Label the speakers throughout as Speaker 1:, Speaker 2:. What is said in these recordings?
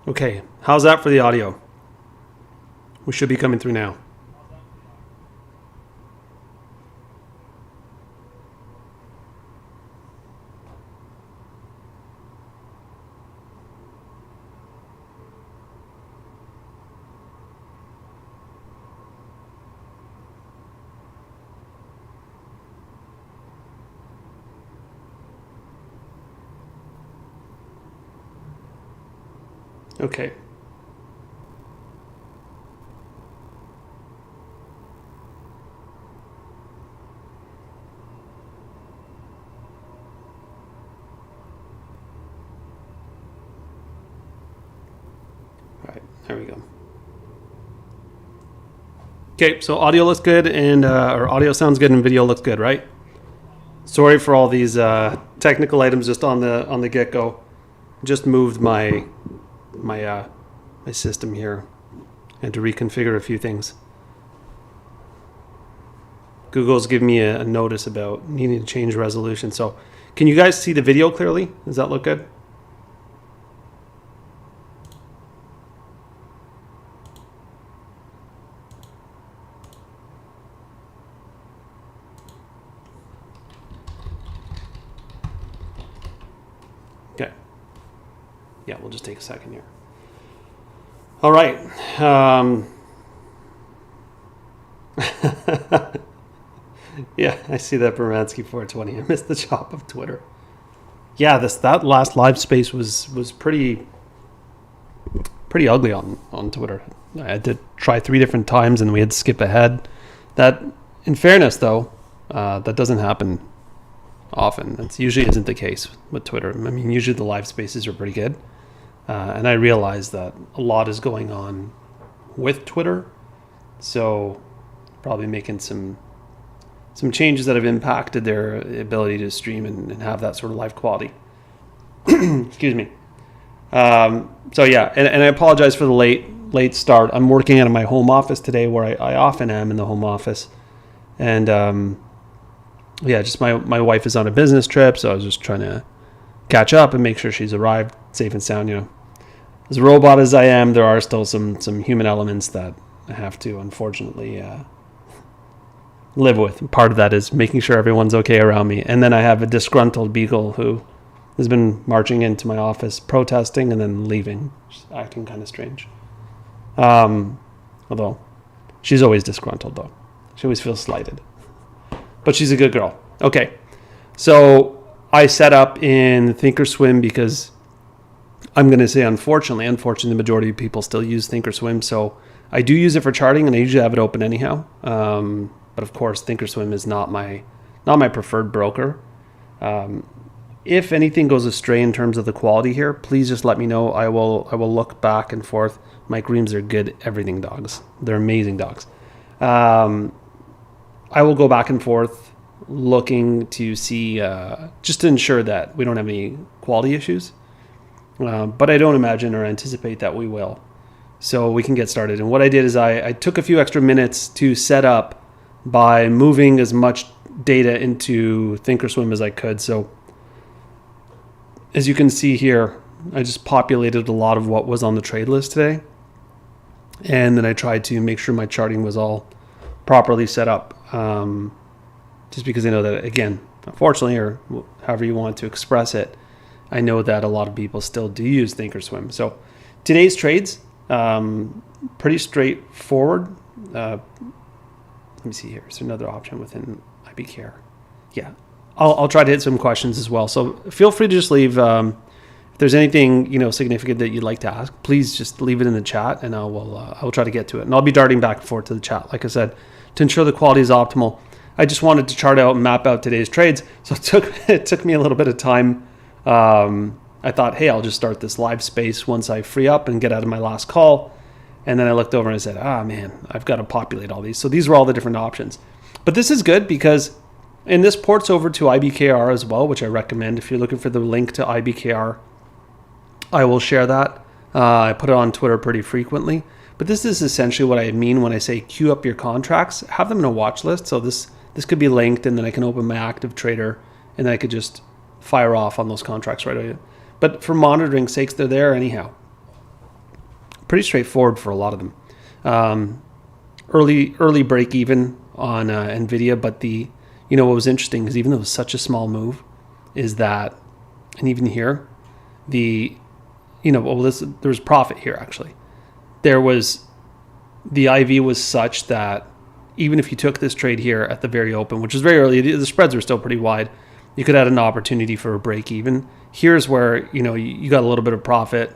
Speaker 1: Okay, how's that for the audio? We should be coming through now. Okay. All right, there we go. Okay, so audio looks good, and or audio sounds good, and video looks good, right? Sorry for all these technical items just on the get-go. Just moved my system here and to reconfigure a few things. Google's giving me a notice about needing to change resolution. So can you guys see the video clearly? Does that look good? Okay. Yeah, we'll just take a second here. All right. Yeah, I see that Bermansky 420. I missed the chop of Twitter. Yeah, that last live space was pretty ugly on Twitter. I had to try 3 different times and we had to skip ahead. That, in fairness though, that doesn't happen often. That usually isn't the case with Twitter. I mean, usually the live spaces are pretty good. And I realize that a lot is going on with Twitter. So probably making some changes that have impacted their ability to stream and have that sort of live quality. Excuse me. So yeah, and I apologize for the late start. I'm working out of my home office today, where I often am in the home office. And yeah, just my wife is on a business trip, so I was just trying to catch up and make sure she's arrived safe and sound. You know, as a robot as I am, there are still some human elements that I have to unfortunately live with. And part of that is making sure everyone's okay around me. And then I have a disgruntled beagle who has been marching into my office, protesting, and then leaving, just acting kind of strange. Although she's always disgruntled, though. She always feels slighted. But she's a good girl. Okay, so I set up in Thinkorswim because I'm going to say unfortunately, the majority of people still use Thinkorswim. So I do use it for charting, and I usually have it open anyhow. But of course, Thinkorswim is not my preferred broker. If anything goes astray in terms of the quality here, please just let me know. I will look back and forth. Mike Reams are good everything dogs. They're amazing dogs. I will go back and forth looking to see, just to ensure that we don't have any quality issues. But I don't imagine or anticipate that we will. So we can get started. And what I did is I took a few extra minutes to set up by moving as much data into Thinkorswim as I could. So as you can see here, I just populated a lot of what was on the trade list today. And then I tried to make sure my charting was all properly set up. Just because I know that, again, unfortunately, or however you want to express it, I know that a lot of people still do use Thinkorswim. So today's trades, pretty straightforward. Let me see here. Is there another option within IBKR? Yeah, I'll try to hit some questions as well. So feel free to just leave. If there's anything significant that you'd like to ask, please just leave it in the chat, and I will try to get to it. And I'll be darting back and forth to the chat, like I said, to ensure the quality is optimal. I just wanted to chart out and map out today's trades, so it took me a little bit of time. I thought, hey, I'll just start this live space once I free up and get out of my last call. And then I looked over and I said, man, I've got to populate all these. So these were all the different options. But this is good because, and this ports over to IBKR as well, which I recommend. If you're looking for the link to IBKR, I will share that. I put it on Twitter pretty frequently. But this is essentially what I mean when I say queue up your contracts. Have them in a watch list. So this could be linked, and then I can open my active trader, and then I could just fire off on those contracts right away. But for monitoring sakes, they're there anyhow. pretty straightforward for a lot of them. Early break even on Nvidia, but what was interesting is even though it was such a small move, is that, and even here, there was profit here actually. The IV was such that even if you took this trade here at the very open, which was very early, the spreads were still pretty wide, you could have an opportunity for a break even. Here's where, you got a little bit of profit.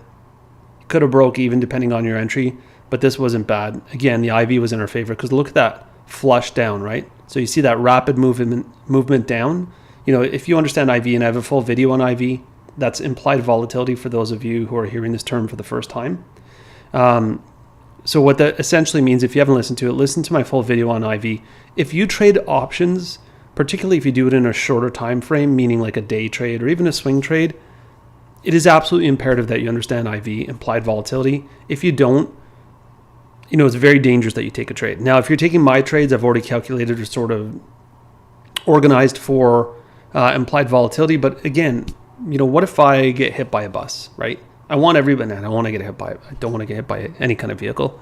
Speaker 1: Could have broke even depending on your entry, but this wasn't bad. Again, the IV was in our favor because look at that flush down, right? So you see that rapid movement down. If you understand IV, and I have a full video on IV, that's implied volatility for those of you who are hearing this term for the first time. So what that essentially means, if you haven't listened to it, listen to my full video on IV. If you trade options, particularly if you do it in a shorter time frame, meaning like a day trade or even a swing trade, it is absolutely imperative that you understand IV, implied volatility. If you don't, it's very dangerous that you take a trade. Now, if you're taking my trades, I've already calculated or sort of organized for implied volatility. But again, what if I get hit by a bus, right? I don't want to get hit by any kind of vehicle.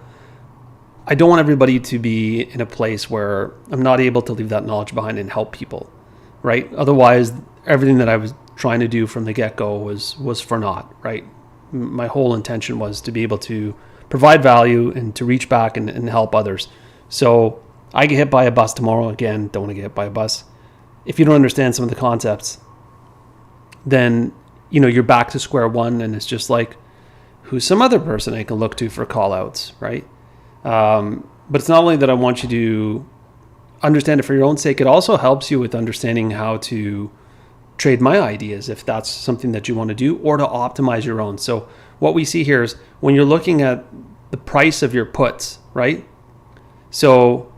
Speaker 1: I don't want everybody to be in a place where I'm not able to leave that knowledge behind and help people, right? Otherwise, everything that I was trying to do from the get-go was for naught, right? My whole intention was to be able to provide value and to reach back and help others. So I get hit by a bus tomorrow. Again, don't want to get hit by a bus. If you don't understand some of the concepts, then you're back to square one, and it's just like, who's some other person I can look to for call outs, right? But it's not only that I want you to understand it for your own sake, it also helps you with understanding how to trade my ideas if that's something that you want to do, or to optimize your own. So what we see here is when you're looking at the price of your puts, right? So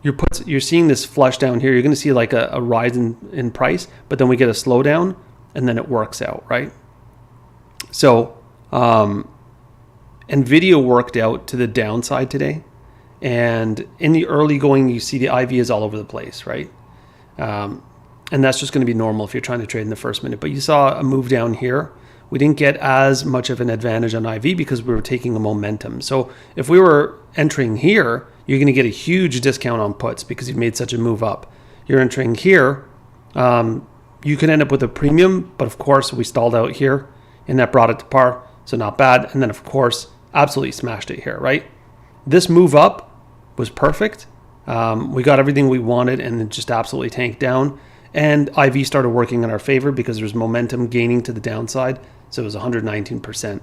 Speaker 1: your puts, you're seeing this flush down here. You're going to see like a rise in price, but then we get a slowdown and then it works out, right? So Nvidia worked out to the downside today. And in the early going, you see the IV is all over the place, right? And that's just going to be normal if you're trying to trade in the first minute. But you saw a move down here. We didn't get as much of an advantage on IV because we were taking a momentum. So if we were entering here, you're going to get a huge discount on puts because you've made such a move up. You're entering here, you can end up with a premium, but of course we stalled out here and that brought it to par. So not bad. And then of course, absolutely smashed it here, right? This move up was perfect. We got everything we wanted and it just absolutely tanked down. And IV started working in our favor because there's momentum gaining to the downside. So it was 119%.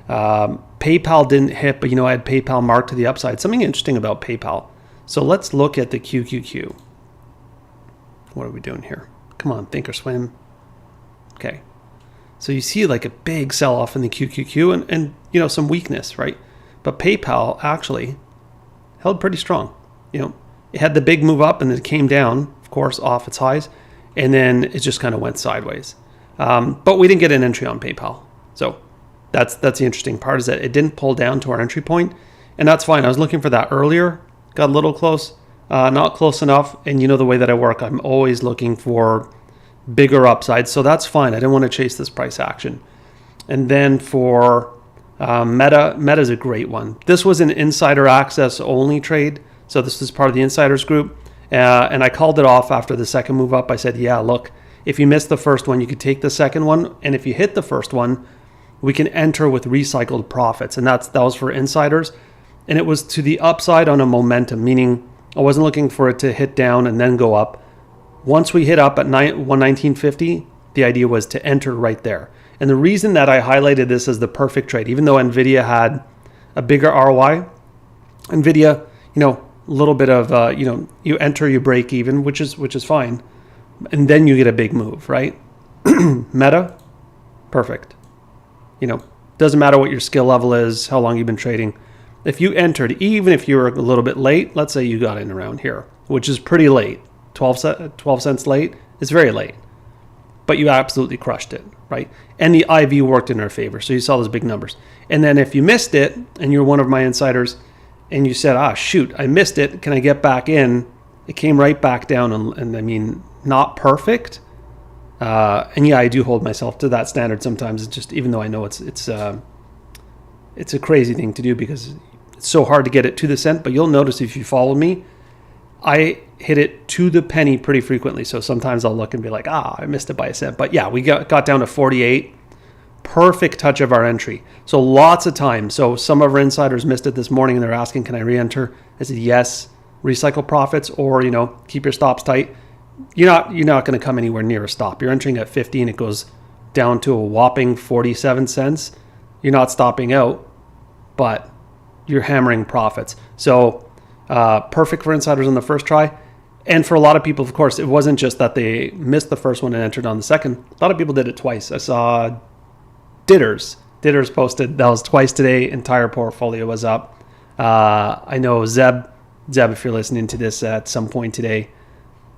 Speaker 1: PayPal didn't hit, but I had PayPal marked to the upside. Something interesting about PayPal. So let's look at the QQQ. What are we doing here? Come on, Thinkorswim. Okay. So you see like a big sell-off in the QQQ and some weakness, right? But PayPal actually held pretty strong. It had the big move up and then it came down, of course, off its highs. And then it just kind of went sideways. But we didn't get an entry on PayPal. So that's the interesting part, is that it didn't pull down to our entry point. And that's fine. I was looking for that earlier. Got a little close. Not close enough. And the way that I work, I'm always looking for bigger upsides. So that's fine. I didn't want to chase this price action. And then for Meta is a great one. This was an insider access only trade. So this is part of the insiders group. And I called it off after the second move up. I said, yeah, look, if you missed the first one, you could take the second one. And if you hit the first one, we can enter with recycled profits. And that was for insiders. And it was to the upside on a momentum, meaning I wasn't looking for it to hit down and then go up. Once we hit up at 119.50, the idea was to enter right there. And the reason that I highlighted this as the perfect trade, even though Nvidia had a bigger ROI, Nvidia, a little bit of, you enter, you break even, which is fine. And then you get a big move, right? Meta, perfect. Doesn't matter what your skill level is, how long you've been trading. If you entered, even if you were a little bit late, let's say you got in around here, which is pretty late, 12 cents late, it's very late. But you absolutely crushed it, right? And the IV worked in our favor. So you saw those big numbers. And then if you missed it and you're one of my insiders and you said, shoot, I missed it, can I get back in? It came right back down and I mean, not perfect. And yeah, I do hold myself to that standard sometimes. It's just, even though I know it's it's a crazy thing to do because it's so hard to get it to the cent. But you'll notice if you follow me, I hit it to the penny pretty frequently. So sometimes I'll look and be like, I missed it by a cent. But yeah, we got down to 48. Perfect touch of our entry. So lots of time. So some of our insiders missed it this morning and they're asking, can I re-enter? I said, yes, recycle profits, or, keep your stops tight. You're not going to come anywhere near a stop. You're entering at 50 and it goes down to a whopping 47 cents. You're not stopping out, but you're hammering profits. So perfect for insiders on the first try. And for a lot of people, of course, it wasn't just that they missed the first one and entered on the second. A lot of people did it twice. I saw Ditters posted that was twice today. Entire portfolio was up. I know Zeb, if you're listening to this at some point today,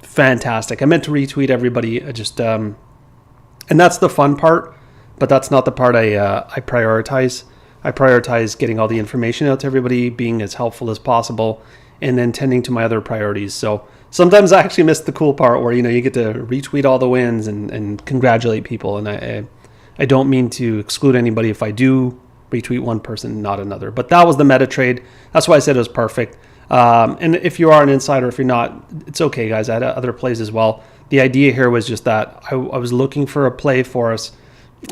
Speaker 1: fantastic. I meant to retweet everybody. I just and that's the fun part, but that's not the part I prioritize. I prioritize getting all the information out to everybody, being as helpful as possible, and then tending to my other priorities. So sometimes I actually miss the cool part where you get to retweet all the wins and congratulate people, and I don't mean to exclude anybody if I do retweet one person, not another. But that was the meta trade. That's why I said it was perfect. And if you are an insider, if you're not, it's okay, guys. I had other plays as well. The idea here was just that I was looking for a play for us,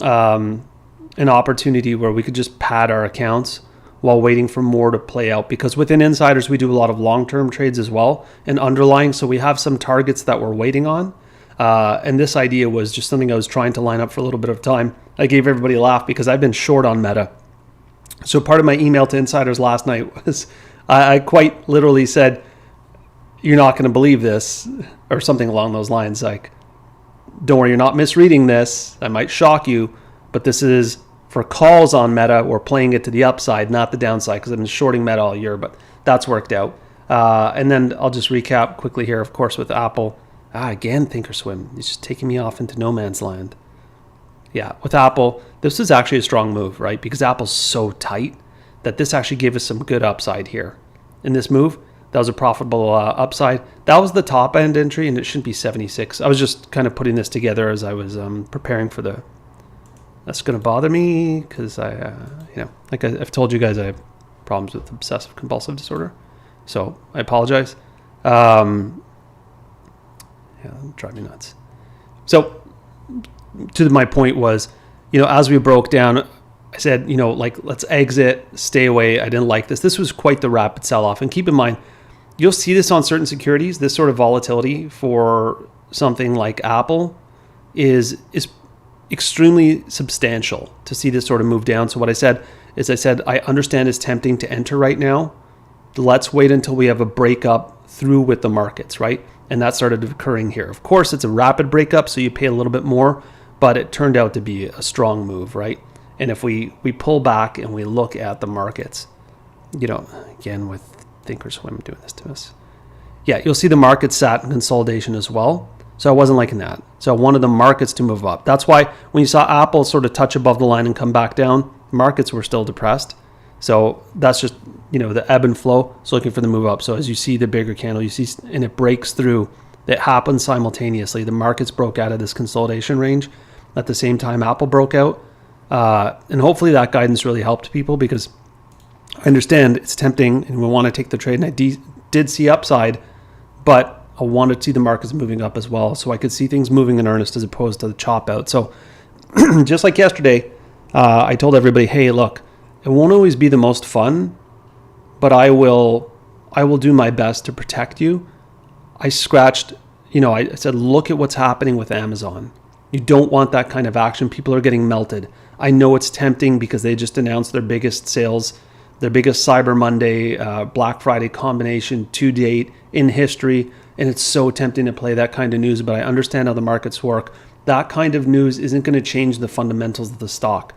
Speaker 1: an opportunity where we could just pad our accounts while waiting for more to play out. Because within insiders, we do a lot of long-term trades as well and underlying. So we have some targets that we're waiting on. And this idea was just something I was trying to line up for a little bit of time. I gave everybody a laugh because I've been short on Meta. So part of my email to insiders last night was I quite literally said, you're not going to believe this, or something along those lines. Like, don't worry, you're not misreading this. I might shock you, but this is for calls on Meta. We're playing it to the upside, not the downside, because I've been shorting Meta all year, but that's worked out. And then I'll just recap quickly here, of course, with Apple. Again, Thinkorswim. It's just taking me off into no man's land. Yeah, with Apple, this is actually a strong move, right? Because Apple's so tight that this actually gave us some good upside here. In this move, that was a profitable upside. That was the top end entry, and it shouldn't be 76. I was just kind of putting this together as I was preparing for the... That's going to bother me because like I've told you guys, I have problems with obsessive compulsive disorder. So I apologize. Yeah, drive me nuts. So to my point was, as we broke down, I said, let's exit, stay away. I didn't like this. This was quite the rapid sell-off. And keep in mind, you'll see this on certain securities. This sort of volatility for something like Apple is extremely substantial to see this sort of move down. So what I said is I understand it's tempting to enter right now. Let's wait until we have a breakup through with the markets, right? And that started occurring here. Of course, it's a rapid breakup, so you pay a little bit more, but it turned out to be a strong move, right? And if we pull back and we look at the markets, again with Thinkorswim doing this to us, yeah, you'll see the market sat in consolidation as well. So I wasn't liking that. So I wanted the markets to move up. That's why when you saw Apple sort of touch above the line and come back down, markets were still depressed. So that's just, the ebb and flow. So looking for the move up. So as you see the bigger candle, you see, and it breaks through. It happens simultaneously. The markets broke out of this consolidation range. At the same time, Apple broke out. And hopefully that guidance really helped people, because I understand it's tempting and we want to take the trade. And I did see upside, but I wanted to see the markets moving up as well, so I could see things moving in earnest as opposed to the chop out. So just like yesterday, I told everybody, hey, look, it won't always be the most fun, but I will do my best to protect you. I scratched, I said, look at what's happening with Amazon. You don't want that kind of action. People are getting melted. I know it's tempting because they just announced their biggest sales, their biggest Cyber Monday, Black Friday combination to date in history. And it's so tempting to play that kind of news, but I understand how the markets work. That kind of news isn't going to change the fundamentals of the stock.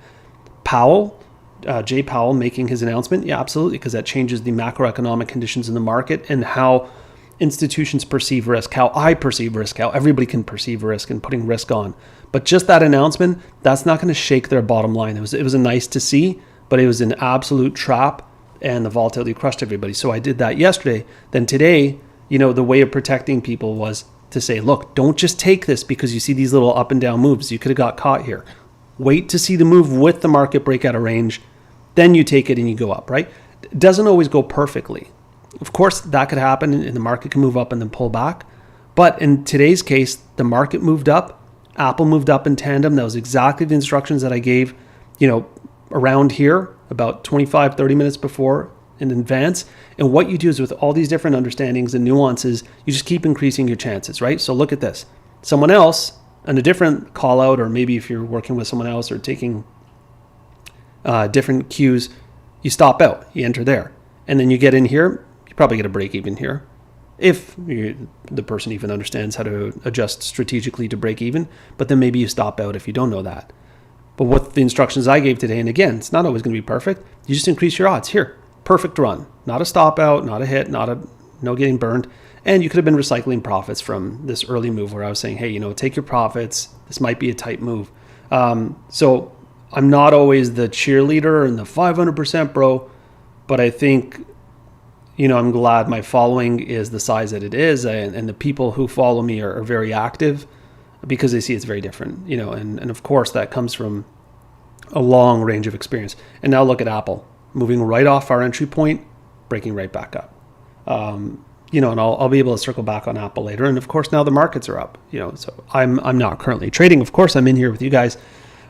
Speaker 1: Jay Powell making his announcement, yeah, absolutely, because that changes the macroeconomic conditions in the market and how institutions perceive risk, how I perceive risk, how everybody can perceive risk and putting risk on. But just that announcement, that's not going to shake their bottom line. It was a nice to see, but it was an absolute trap, and the volatility crushed everybody. So I did that yesterday. Then today, the way of protecting people was to say, look, don't just take this because you see these little up and down moves. You could have got caught here. Wait to see the move with the market break out of range, then you take it and you go up, right? It doesn't always go perfectly. Of course, that could happen and the market can move up and then pull back. But in today's case, the market moved up, Apple moved up in tandem. That was exactly the instructions that I gave, around here about 25, 30 minutes before in advance. And what you do is with all these different understandings and nuances, you just keep increasing your chances, right? So look at this. Someone else on a different call out, or maybe if you're working with someone else or taking different cues, you stop out, you enter there. And then you get in here, you probably get a break even here. If the person even understands how to adjust strategically to break even, but then maybe you stop out if you don't know that. But with the instructions I gave today, and again, it's not always going to be perfect, you just increase your odds. Here, perfect run, not a stop out, not a hit, no getting burned. And you could have been recycling profits from this early move where I was saying, hey, take your profits. This might be a tight move. So I'm not always the cheerleader and the 500% bro, but I think, I'm glad my following is the size that it is, and the people who follow me are very active because they see it's very different, and of course that comes from a long range of experience. And now look at Apple moving right off our entry point, breaking right back up. And I'll be able to circle back on Apple later. And of course now the markets are up, so I'm not currently trading. Of course I'm in here with you guys.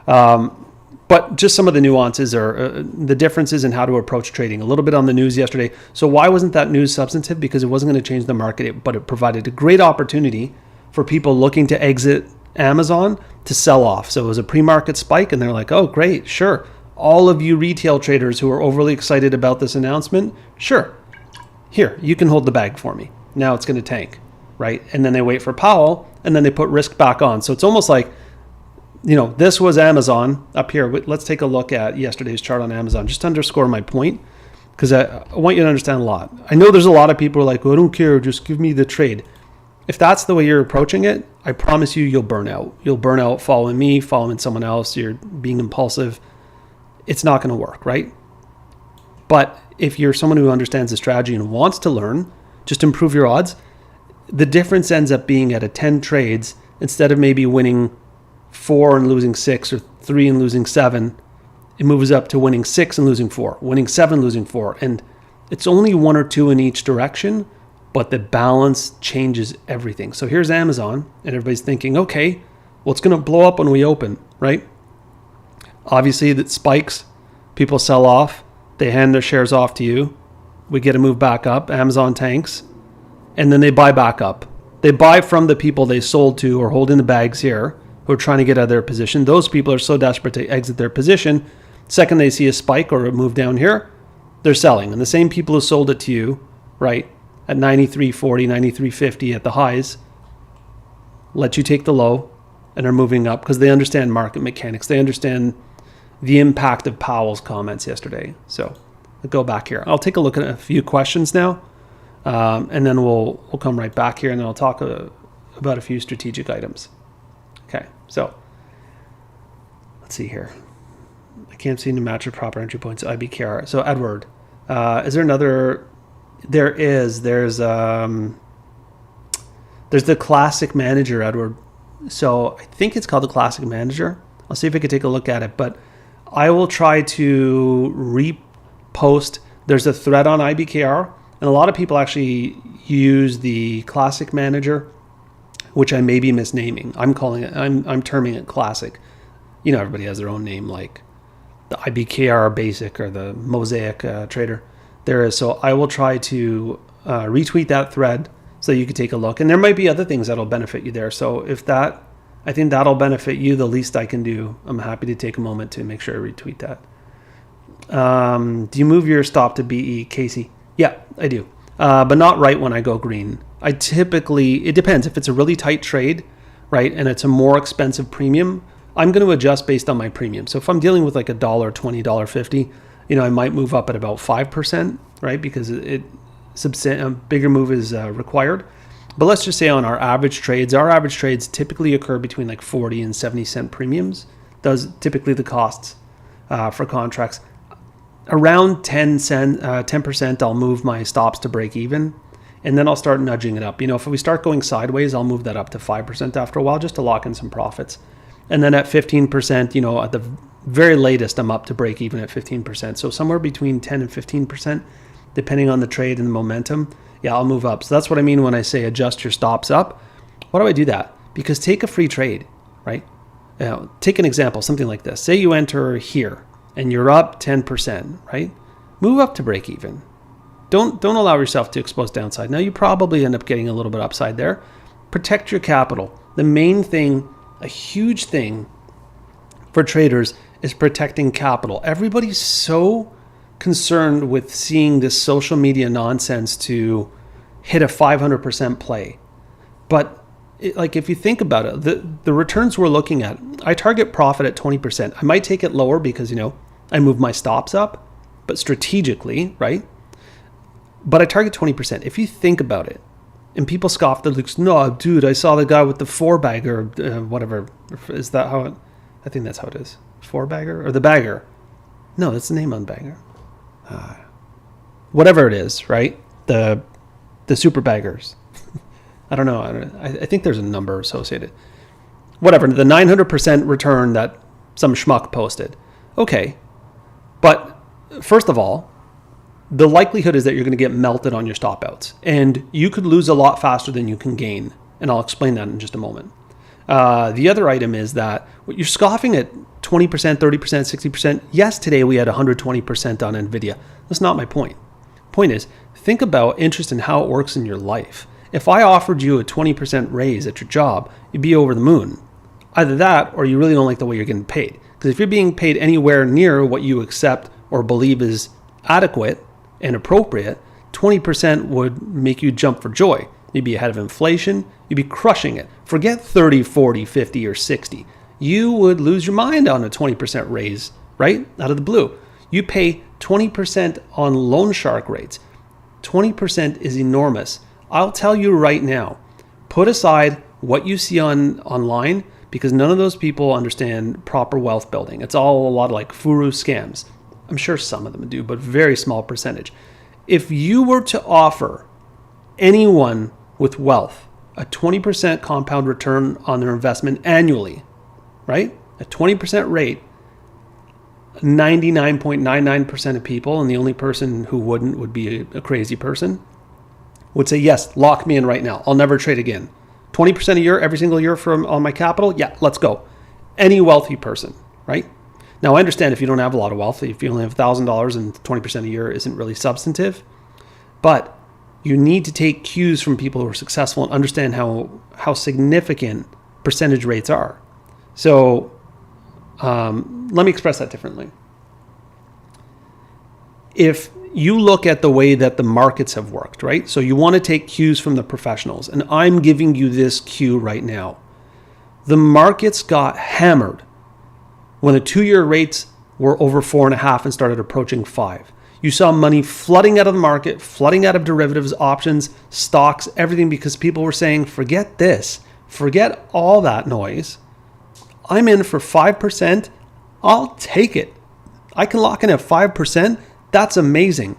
Speaker 1: But just some of the nuances or the differences in how to approach trading. A little bit on the news yesterday. So why wasn't that news substantive? Because it wasn't going to change the market, but it provided a great opportunity for people looking to exit Amazon to sell off. So it was a pre-market spike and they're like, oh, great, sure. All of you retail traders who are overly excited about this announcement, sure. Here, you can hold the bag for me. Now it's going to tank, right? And then they wait for Powell and then they put risk back on. So it's almost like, this was Amazon up here. Let's take a look at yesterday's chart on Amazon, just to underscore my point, because I want you to understand a lot. I know there's a lot of people who are like, I don't care, just give me the trade. If that's the way you're approaching it, I promise you'll burn out. You'll burn out following me, following someone else. You're being impulsive. It's not going to work, right? But if you're someone who understands the strategy and wants to learn, just improve your odds, the difference ends up being at a 10 trades, instead of maybe winning 4 and losing 6 or 3 and losing 7, it moves up to winning 6 and losing 4, winning 7, losing 4. And it's only 1 or 2 in each direction, but the balance changes everything. So here's Amazon, and everybody's thinking, okay, well, it's going to blow up when we open, right? Obviously, that spikes, people sell off, they hand their shares off to you, we get a move back up, Amazon tanks, and then they buy back up. They buy from the people they sold to or holding the bags here, who are trying to get out of their position. Those people are so desperate to exit their position. Second they see a spike or a move down here, they're selling. And the same people who sold it to you, right, at 93.40, 93.50 at the highs, let you take the low and are moving up because they understand market mechanics. They understand the impact of Powell's comments yesterday. So I'll go back here. I'll take a look at a few questions now, and then we'll come right back here and then I'll talk about a few strategic items. Okay, so let's see here. I can't seem to match your proper entry points. IBKR. So Edward, is there another? There is. There's the classic manager, Edward. So I think it's called the classic manager. I'll see if I can take a look at it, but I will try to repost. There's a thread on IBKR, and a lot of people actually use the classic manager, which I may be misnaming. I'm terming it classic. Everybody has their own name, like the IBKR basic or the Mosaic trader. There is. So I will try to retweet that thread so you can take a look. And there might be other things that'll benefit you there. So I think that'll benefit you, the least I can do. I'm happy to take a moment to make sure I retweet that. Do you move your stop to BE, Casey? Yeah, I do. But not right when I go green. It depends. If it's a really tight trade, right, and it's a more expensive premium, I'm going to adjust based on my premium. So if I'm dealing with like $1, $20, $50, I might move up at about 5%, right, because a bigger move is required. But let's just say on our average trades typically occur between like 40 and 70 cent premiums. Those typically the costs for contracts. Around 10%, I'll move my stops to break even, and then I'll start nudging it up. If we start going sideways, I'll move that up to 5% after a while just to lock in some profits. And then at 15%, at the very latest, I'm up to break even at 15%. So somewhere between 10 and 15%, depending on the trade and the momentum, yeah, I'll move up. So that's what I mean when I say adjust your stops up. Why do I do that? Because take a free trade, right? Take an example, something like this. Say you enter here and you're up 10%, right? Move up to break even. Don't allow yourself to expose downside. Now you probably end up getting a little bit upside there. Protect your capital. The main thing, a huge thing for traders is protecting capital. Everybody's so concerned with seeing this social media nonsense to hit a 500% play. But if you think about it, the returns we're looking at, I target profit at 20%. I might take it lower because, I move my stops up, but strategically, right? But I target 20%. If you think about it, and people scoff, they're like, no, dude, I saw the guy with the 4-bagger, whatever. Is that how it, I think that's how it is. 4-bagger or the bagger? No, that's the name on bagger. Whatever it is, right? The super baggers. I don't know. I think there's a number associated. Whatever, the 900% return that some schmuck posted. Okay. But first of all, the likelihood is that you're going to get melted on your stop outs. And you could lose a lot faster than you can gain. And I'll explain that in just a moment. The other item is that you're scoffing at 20%, 30%, 60%. Yes, today we had 120% on Nvidia. That's not my point. Point is, think about interest and how it works in your life. If I offered you a 20% raise at your job, you'd be over the moon. Either that or you really don't like the way you're getting paid. Because if you're being paid anywhere near what you accept or believe is adequate and appropriate, 20% would make you jump for joy. You'd be ahead of inflation. You'd be crushing it. Forget 30, 40, 50, or 60. You would lose your mind on a 20% raise, right? Out of the blue. You pay 20% on loan shark rates. 20% is enormous. I'll tell you right now, put aside what you see online because none of those people understand proper wealth building. It's all a lot of like furu scams. I'm sure some of them do, but very small percentage. If you were to offer anyone with wealth a 20% compound return on their investment annually, right? A 20% rate, 99.99% of people, and the only person who wouldn't would be a crazy person, would say, yes, lock me in right now. I'll never trade again. 20% a year, every single year from on my capital? Yeah, let's go. Any wealthy person, right? Now, I understand if you don't have a lot of wealth, if you only have $1,000 and 20% a year isn't really substantive, but you need to take cues from people who are successful and understand how significant percentage rates are. So let me express that differently. If you look at the way that the markets have worked, right? So you want to take cues from the professionals, and I'm giving you this cue right now. The markets got hammered when the 2-year rates were over 4.5 and started approaching 5. You saw money flooding out of the market, flooding out of derivatives, options, stocks, everything because people were saying, forget this, forget all that noise. I'm in for 5%. I'll take it. I can lock in at 5%. That's amazing.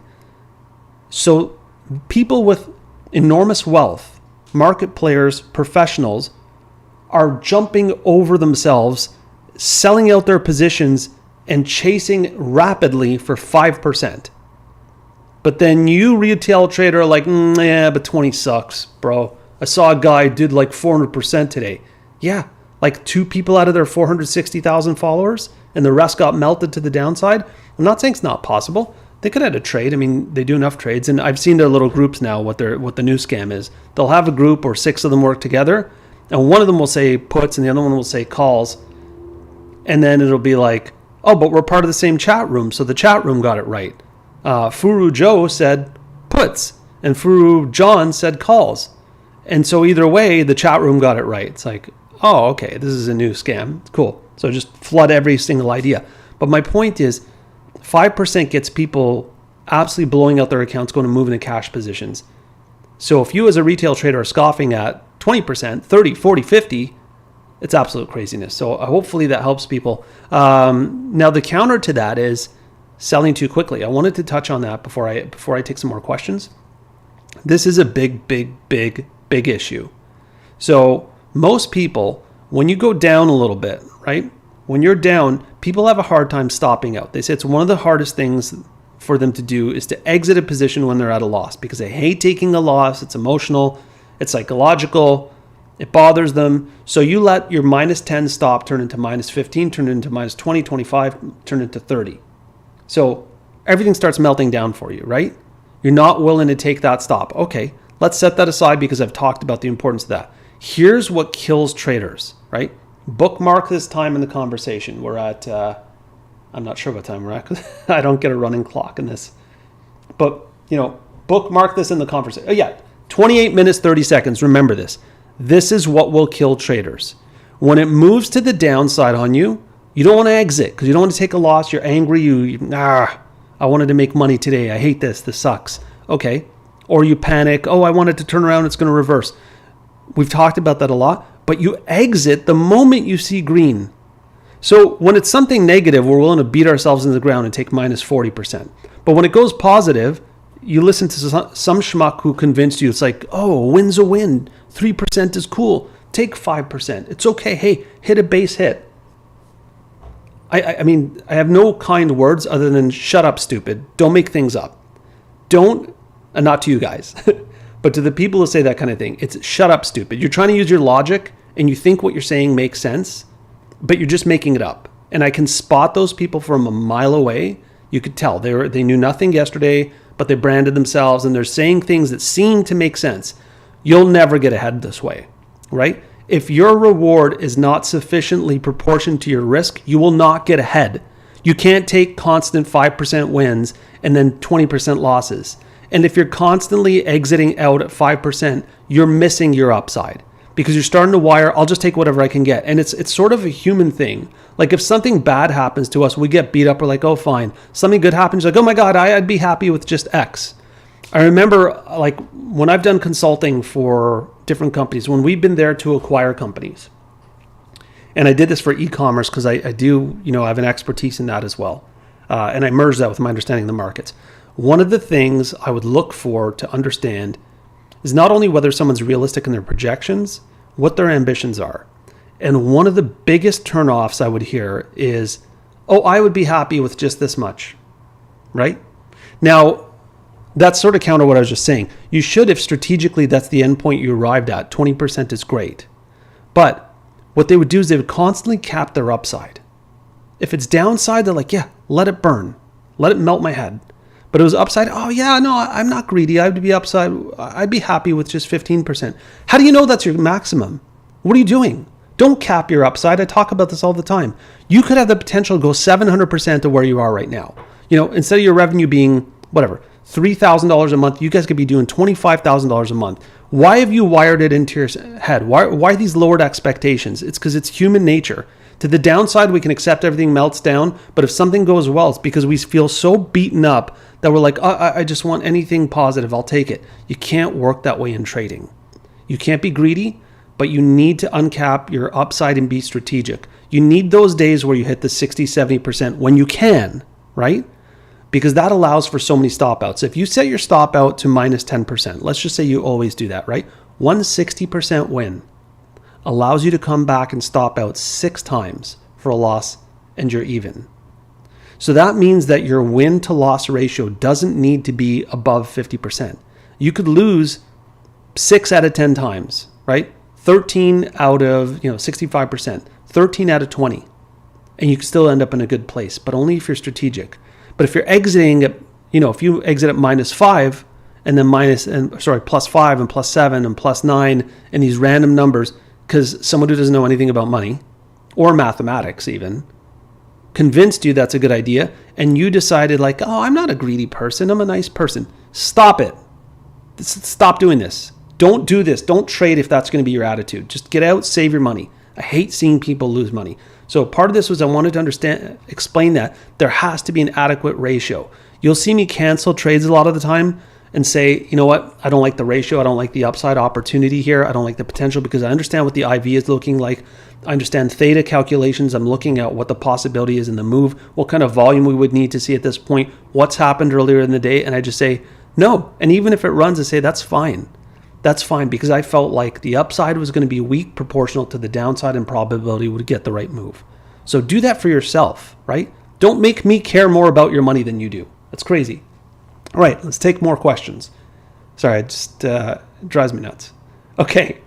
Speaker 1: So people with enormous wealth, market players, professionals, are jumping over themselves, selling out their positions and chasing rapidly for 5%. But then you retail trader are like, yeah, but 20 sucks, bro. I saw a guy did like 400% today. Yeah, like 2 people out of their 460,000 followers and the rest got melted to the downside. I'm not saying it's not possible. They could have had a trade. I mean, they do enough trades. And I've seen their little groups now, what the new scam is. They'll have a group or 6 of them work together. And one of them will say puts and the other one will say calls. And then it'll be like, oh, but we're part of the same chat room. So the chat room got it right. Furu Joe said puts and Furu John said calls. And so either way, the chat room got it right. It's like, oh, okay, this is a new scam. It's cool. So just flood every single idea. But my point is 5% gets people absolutely blowing out their accounts, going to move into cash positions. So if you as a retail trader are scoffing at 20%, 30, 40, 50, it's absolute craziness. So hopefully that helps people. Now the counter to that is selling too quickly. I wanted to touch on that before I take some more questions. This is a big issue. So most people, when you go down a little bit, right? when you're down, people have a hard time stopping out. They say it's one of the hardest things for them to do is to exit a position when they're at a loss because they hate taking a loss. It's emotional, it's psychological, it bothers them. So you let your minus 10 stop turn into minus 15, turn into minus 20, 25, turn into 30. So everything starts melting down for you, right? You're not willing to take that stop. Okay, let's set that aside because I've talked about the importance of that. Here's what kills traders, right? Bookmark this time in the conversation. We're at, I'm not sure what time we're at because I don't get a running clock in this. But, bookmark this in the conversation. Oh, yeah, 28 minutes, 30 seconds. Remember this. This is what will kill traders. When it moves to the downside on you, you don't want to exit because you don't want to take a loss. You're angry. I wanted to make money today. I hate this. This sucks. Okay. Or you panic. Oh, I wanted to turn around. It's going to reverse. We've talked about that a lot. But you exit the moment you see green. So when it's something negative, we're willing to beat ourselves into the ground and take minus 40%. But when it goes positive, you listen to some schmuck who convinced you it's like, oh, a win's a win. 3% is cool. Take 5%. It's okay. Hey, hit a base hit. I mean, I have no kind words other than shut up, stupid. Don't make things up. Not to you guys, but to the people who say that kind of thing, it's shut up, stupid. You're trying to use your logic and you think what you're saying makes sense, but you're just making it up. And I can spot those people from a mile away. You could tell they knew nothing yesterday, but they branded themselves and they're saying things that seem to make sense. You'll never get ahead this way, right? If your reward is not sufficiently proportioned to your risk, you will not get ahead. You can't take constant 5% wins and then 20% losses. And if you're constantly exiting out at 5%, you're missing your upside because you're starting to wire, I'll just take whatever I can get. And it's sort of a human thing. Like if something bad happens to us, we get beat up, we're like, oh, fine. Something good happens, like, oh my God, I'd be happy with just X. I remember like when I've done consulting for different companies, when we've been there to acquire companies, and I did this for e-commerce because I do, I have an expertise in that as well. And I merge that with my understanding of the markets. One of the things I would look for to understand is not only whether someone's realistic in their projections, what their ambitions are. And one of the biggest turnoffs I would hear is, oh, I would be happy with just this much, right? Now, that's sort of counter what I was just saying. You should, if strategically that's the end point you arrived at, 20% is great. But what they would do is they would constantly cap their upside. If it's downside, they're like, yeah, let it burn. Let it melt my head. But it was upside, oh yeah, no, I'm not greedy. I'd be upside. I'd be happy with just 15%. How do you know that's your maximum? What are you doing? Don't cap your upside. I talk about this all the time. You could have the potential to go 700% to where you are right now. Instead of your revenue being, whatever, $3,000 a month, you guys could be doing $25,000 a month. Why have you wired it into your head? Why these lowered expectations? It's because it's human nature. To the downside, we can accept everything melts down, but if something goes well, it's because we feel so beaten up that we're like, I just want anything positive, I'll take it. You can't work that way in trading. You can't be greedy, but you need to uncap your upside and be strategic. You need those days where you hit the 60, 70% when you can, right? Because that allows for so many stop outs. If you set your stop out to minus 10%, let's just say you always do that, right? 160% win allows you to come back and stop out 6 times for a loss and you're even. So that means that your win to loss ratio doesn't need to be above 50%. You could lose 6 out of 10 times, right? 13 out of 65%, 13 out of 20. And you can still end up in a good place, but only if you're strategic. But if you're exiting at, if you exit at minus 5 and then plus 5 and plus 7 and plus 9 and these random numbers, because someone who doesn't know anything about money or mathematics even convinced you that's a good idea and you decided like, oh, I'm not a greedy person, I'm a nice person. Stop it. Stop doing this. Don't do this. Don't trade if that's going to be your attitude. Just get out, save your money. I hate seeing people lose money. So part of this was I wanted to explain that there has to be an adequate ratio. You'll see me cancel trades a lot of the time and say, you know what, I don't like the ratio, I don't like the upside opportunity here, I don't like the potential because I understand what the IV is looking like. I understand theta calculations, I'm looking at what the possibility is in the move, what kind of volume we would need to see at this point, what's happened earlier in the day, and I just say, no. And even if it runs, I say, that's fine. That's fine because I felt like the upside was going to be weak proportional to the downside and probability would get the right move. So do that for yourself, right? Don't make me care more about your money than you do. That's crazy. All right, let's take more questions. Sorry, it just drives me nuts. Okay,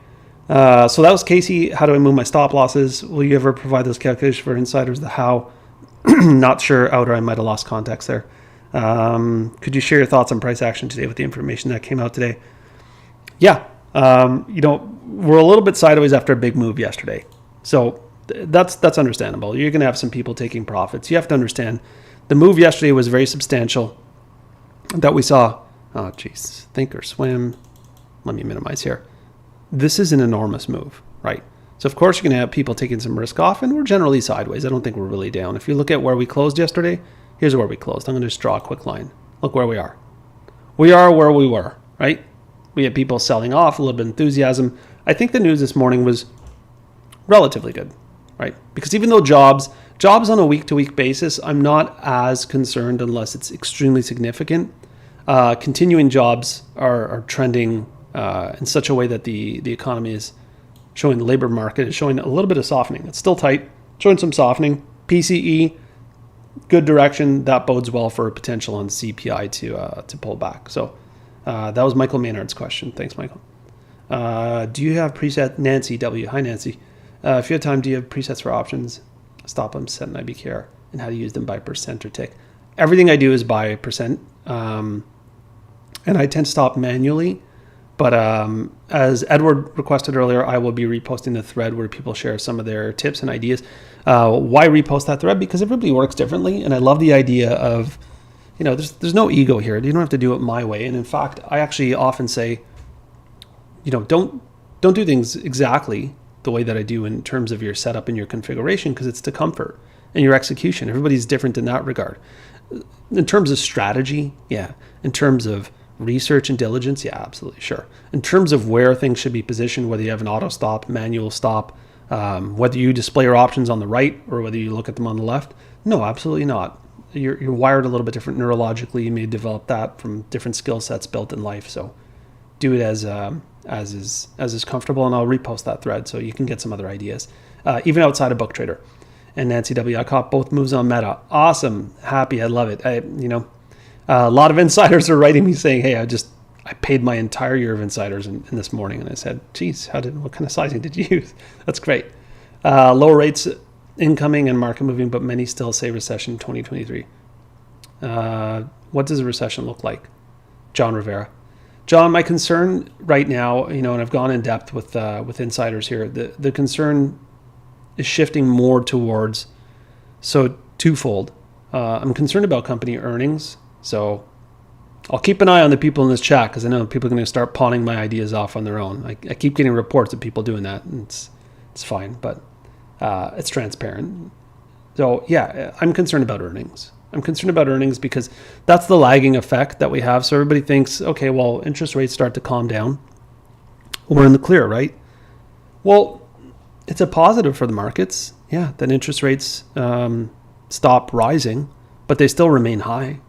Speaker 1: so that was Casey. How do I move my stop losses? Will you ever provide those calculations for insiders? The how? Not sure. Outer, I might have lost context there. Could you share your thoughts on price action today with the information that came out today? Yeah, we're a little bit sideways after a big move yesterday. So that's understandable. You're going to have some people taking profits. You have to understand the move yesterday was very substantial that we saw. Oh, geez. Thinkorswim. Let me minimize here. This is an enormous move, right? So, of course, you're going to have people taking some risk off, and we're generally sideways. I don't think we're really down. If you look at where we closed yesterday, here's where we closed. I'm going to just draw a quick line. Look where we are. We are where we were, right? We had people selling off, a little bit of enthusiasm. I think the news this morning was relatively good, right? Because even though jobs on a week-to-week basis, I'm not as concerned unless it's extremely significant. Continuing jobs are trending in such a way that the economy is showing, the labor market is showing a little bit of softening. It's still tight, showing some softening. PCE, good direction. That bodes well for potential on CPI to pull back. So that was Michael Maynard's question. Thanks, Michael. Do you have preset? Nancy W. Hi, Nancy. If you have time, do you have presets for options? Stop them, set and IBKR, and how to use them by percent or tick? Everything I do is by percent, and I tend to stop manually. But as Edward requested earlier, I will be reposting the thread where people share some of their tips and ideas. Why repost that thread? Because everybody works differently, and I love the idea of, there's no ego here. You don't have to do it my way. And in fact, I actually often say, don't do things exactly the way that I do in terms of your setup and your configuration, because it's to comfort and your execution. Everybody's different in that regard. In terms of strategy, yeah. In terms of research and diligence, yeah, absolutely, sure. In terms of where things should be positioned, whether you have an auto stop, manual stop, whether you display your options on the right or whether you look at them on the left, no, absolutely not. You're wired a little bit different neurologically. You may develop that from different skill sets built in life. So do it as is comfortable, and I'll repost that thread so you can get some other ideas, even outside of Book Trader. And Nancy W, I caught both moves on Meta. Awesome, happy, I love it. A lot of insiders are writing me saying, hey, I paid my entire year of insiders in this morning. And I said, geez, what kind of sizing did you use? That's great. Lower rates incoming and market moving, but many still say recession 2023. What does a recession look like? John Rivera. John, my concern right now, and I've gone in depth with insiders here, the concern is shifting more towards, so twofold. I'm concerned about company earnings. So I'll keep an eye on the people in this chat, because I know people are going to start pawning my ideas off on their own. I keep getting reports of people doing that, and it's fine, but it's transparent. So yeah, I'm concerned about earnings. I'm concerned about earnings because that's the lagging effect that we have. So everybody thinks, okay, well, interest rates start to calm down, we're in the clear, right? Well, it's a positive for the markets. Yeah, that interest rates stop rising, but they still remain high.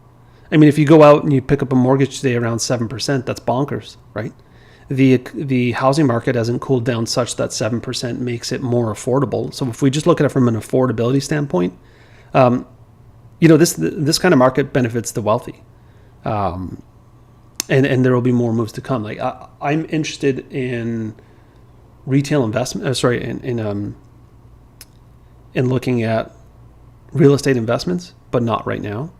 Speaker 1: I mean, if you go out and you pick up a mortgage today around 7%, that's bonkers, right? The housing market hasn't cooled down such that 7% makes it more affordable. So if we just look at it from an affordability standpoint, this kind of market benefits the wealthy, and there will be more moves to come. Like I'm interested in retail investment. In looking at real estate investments, but not right now.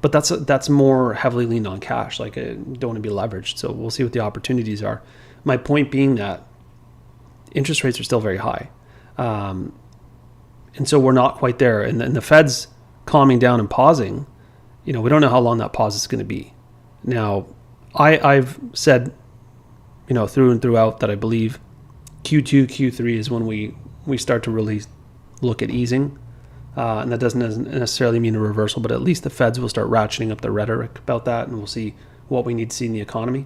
Speaker 1: But that's more heavily leaned on cash. Like I don't want to be leveraged. So we'll see what the opportunities are. My point being that interest rates are still very high, and so we're not quite there. And the Fed's calming down and pausing. We don't know how long that pause is going to be. Now, I've said, through and throughout that I believe Q2, Q3 is when we start to really look at easing. And that doesn't necessarily mean a reversal, but at least the Feds will start ratcheting up their rhetoric about that, and we'll see what we need to see in the economy.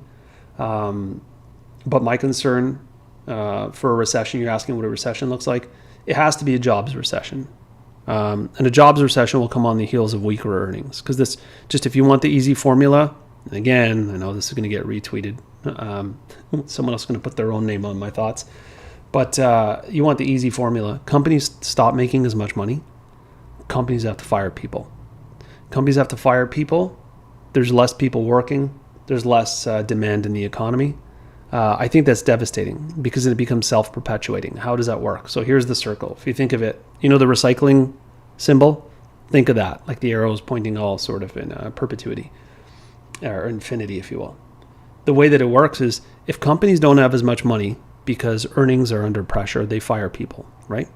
Speaker 1: But my concern for a recession, you're asking what a recession looks like, it has to be a jobs recession. And a jobs recession will come on the heels of weaker earnings. Because if you want the easy formula, and again, I know this is going to get retweeted. Someone else is going to put their own name on my thoughts. But you want the easy formula. Companies stop making as much money. companies have to fire people. Companies have to fire people. There's less people working. There's less demand in the economy. I think that's devastating because it becomes self-perpetuating. How does that work? So here's the circle. If you think of it, the recycling symbol? Think of that, like the arrows pointing all sort of in perpetuity or infinity, if you will. The way that it works is if companies don't have as much money because earnings are under pressure, they fire people, right?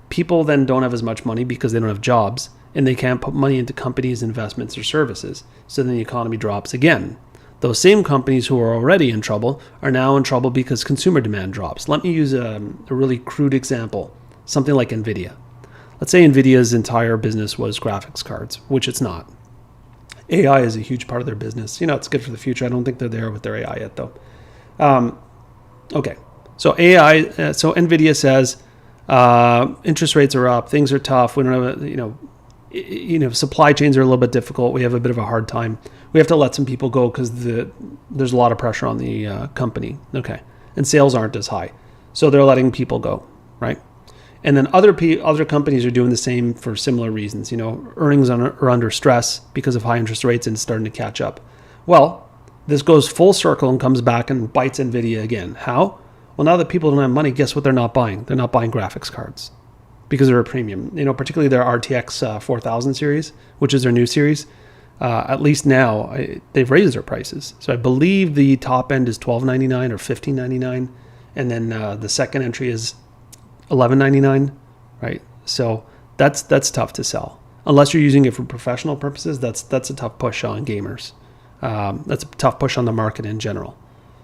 Speaker 1: People then don't have as much money because they don't have jobs and they can't put money into companies, investments, or services. So then the economy drops again. Those same companies who are already in trouble are now in trouble because consumer demand drops. Let me use a really crude example, something like Nvidia. Let's say Nvidia's entire business was graphics cards, which it's not. AI is a huge part of their business. It's good for the future. I don't think they're there with their AI yet, though. Okay, so AI. So Nvidia says interest rates are up, things are tough. We don't have, supply chains are a little bit difficult. We have a bit of a hard time. We have to let some people go because there's a lot of pressure on the company. Okay, and sales aren't as high, so they're letting people go, right? And then other companies are doing the same for similar reasons. Earnings are under stress because of high interest rates and starting to catch up. Well, this goes full circle and comes back and bites Nvidia again. How? Well, now that people don't have money, guess what they're not buying? They're not buying graphics cards because they're a premium. Particularly their RTX 4000 series, which is their new series. At least now they've raised their prices. So I believe the top end is $12.99 or $15.99, and then the second entry is $11.99, right? So that's tough to sell unless you're using it for professional purposes. That's a tough push on gamers. That's a tough push on the market in general.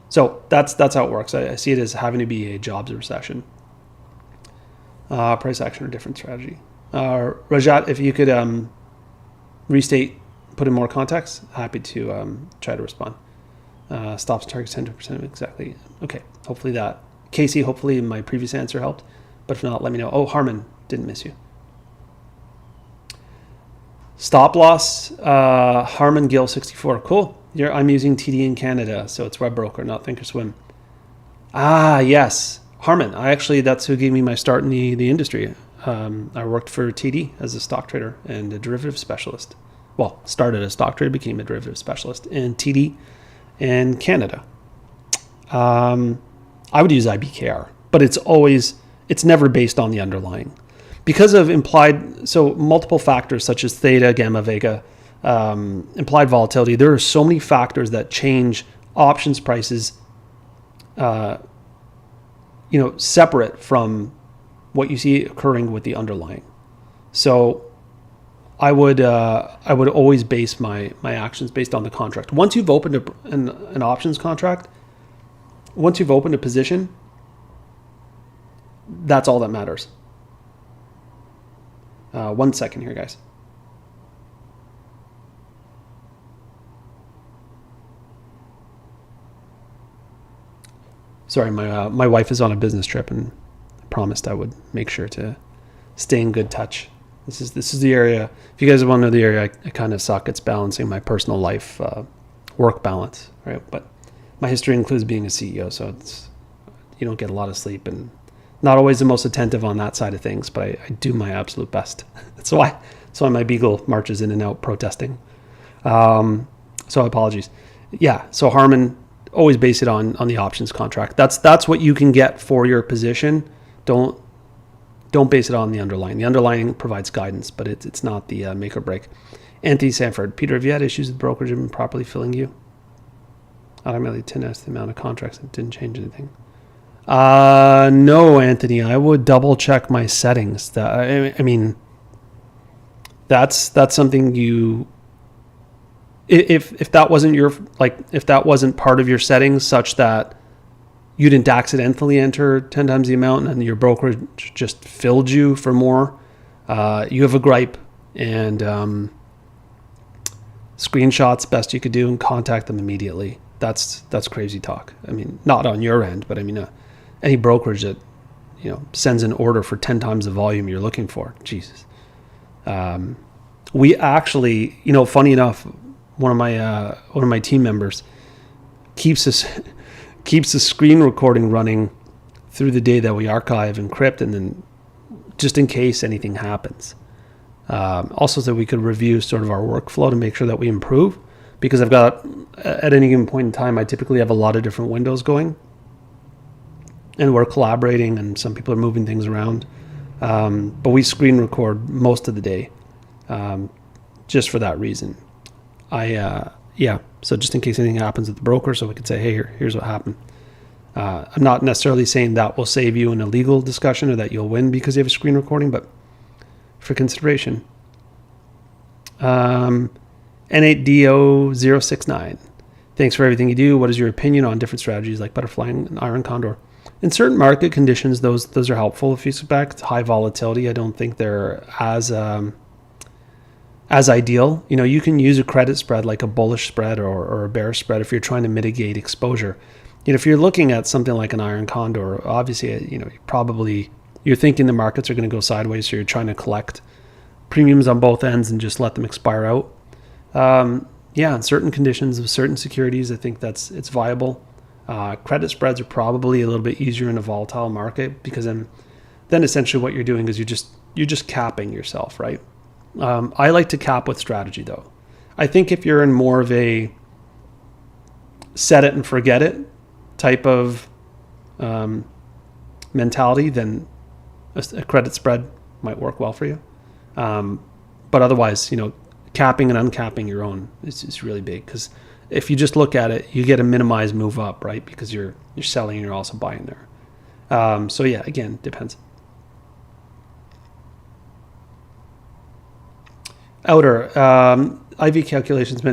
Speaker 1: So that's how it works. I see it as having to be a jobs recession. Price action or different strategy. Rajat, if you could restate, put in more context, happy to try to respond. Stops targets 10% exactly. Okay, hopefully that. Casey, hopefully my previous answer helped. But if not, let me know. Oh, Harmon, didn't miss you. Stop loss, Harmon Gill 64. Cool. I'm using TD in Canada, so it's web broker, not Thinkorswim. Ah, yes. Harmon, that's who gave me my start in the industry. I worked for TD as a stock trader and a derivative specialist. Well, started as a stock trader, became a derivative specialist in TD in Canada. I would use IBKR, but it's never based on the underlying. Because of multiple factors such as theta, gamma, vega, implied volatility, there are so many factors that change options prices, separate from what you see occurring with the underlying. So I would always base my actions based on the contract. Once you've opened an options contract, once you've opened a position, that's all that matters. 1 second here, guys. Sorry, my wife is on a business trip and promised I would make sure to stay in good touch. This is the area. If you guys want to know the area, I kind of suck. It's balancing my personal life, work balance, right? But my history includes being a CEO, so you don't get a lot of sleep and not always the most attentive on that side of things, but I do my absolute best. That's why my beagle marches in and out protesting. So apologies. Yeah. So Harmon, always base it on the options contract. That's what you can get for your position. Don't base it on the underlying. The underlying provides guidance, but it's not the make or break. Anthony Sanford, Peter, have you had issues with brokerage and properly filling you? Automatically 10x the amount of contracts and didn't change anything. No, Anthony, I would double check my settings. That's something if that wasn't if that wasn't part of your settings such that you didn't accidentally enter 10 times the amount and your brokerage just filled you for more, you have a gripe, and screenshots best you could do and contact them immediately. That's crazy talk. I mean, not on your end, but I mean, any brokerage that sends an order for 10 times the volume you're looking for, Jesus. We actually, funny enough, one of my team members keeps the screen recording running through the day that we archive, encrypt, and then just in case anything happens. Also, that we could review sort of our workflow to make sure that we improve, because I've got, at any given point in time, I typically have a lot of different windows going, and we're collaborating, and some people are moving things around. But we screen record most of the day, just for that reason. So just in case anything happens at the broker, so we could say, hey, here's what happened. I'm not necessarily saying that will save you in a legal discussion or that you'll win because you have a screen recording, but for consideration. N8DO069. Thanks for everything you do. What is your opinion on different strategies like butterfly and iron condor? In certain market conditions, those are helpful. If you expect high volatility, I don't think they're as ideal. You can use a credit spread like a bullish spread or a bearish spread if you're trying to mitigate exposure. If you're looking at something like an iron condor, obviously, you're thinking the markets are going to go sideways, so you're trying to collect premiums on both ends and just let them expire out. In certain conditions of certain securities, I think it's viable. Credit spreads are probably a little bit easier in a volatile market, because then essentially what you're doing is you're just capping yourself, right? I like to cap with strategy, though. I think if you're in more of a set it and forget it type of mentality, then a credit spread might work well for you. But otherwise, capping and uncapping your own is really big, because if you just look at it, you get a minimized move up, right? Because you're selling and you're also buying there. Again, depends. Outer IV calculations,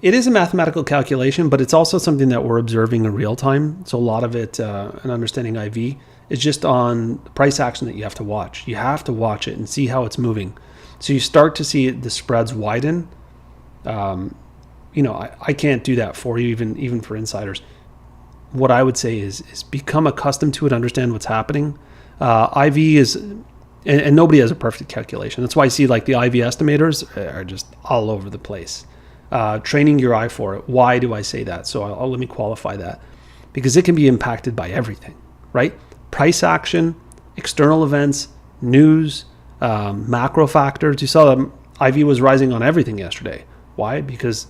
Speaker 1: it is a mathematical calculation, but it's also something that we're observing in real time. So a lot of it, and understanding IV, is just on the price action that you have to watch. You have to watch it and see how it's moving. So you start to see the spreads widen. I can't do that for you, even for insiders. What I would say is become accustomed to it, understand what's happening. IV is, and nobody has a perfect calculation. That's why I see like the IV estimators are just all over the place. Training your eye for it. Why do I say that? So let me qualify that, because it can be impacted by everything, right? Price action, external events, news, macro factors. You saw that IV was rising on everything yesterday. Why? Because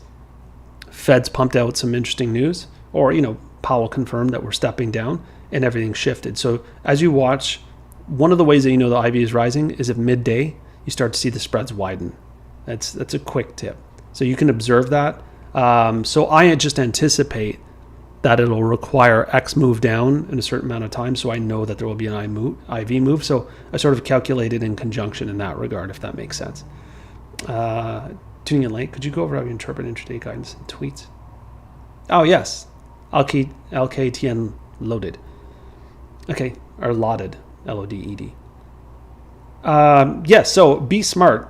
Speaker 1: Fed's pumped out some interesting news, or Powell confirmed that we're stepping down, and everything shifted. So as you watch, one of the ways that the IV is rising is if midday you start to see the spreads widen. That's a quick tip. So you can observe that. So I just anticipate that it'll require X move down in a certain amount of time, so I know that there will be an IV move. So I sort of calculated in conjunction in that regard, if that makes sense. Tuning in late, could you go over how you interpret intraday guidance and tweets? Oh, yes. LKTN loaded. Okay, or lotted, LODED. Yes, so be smart.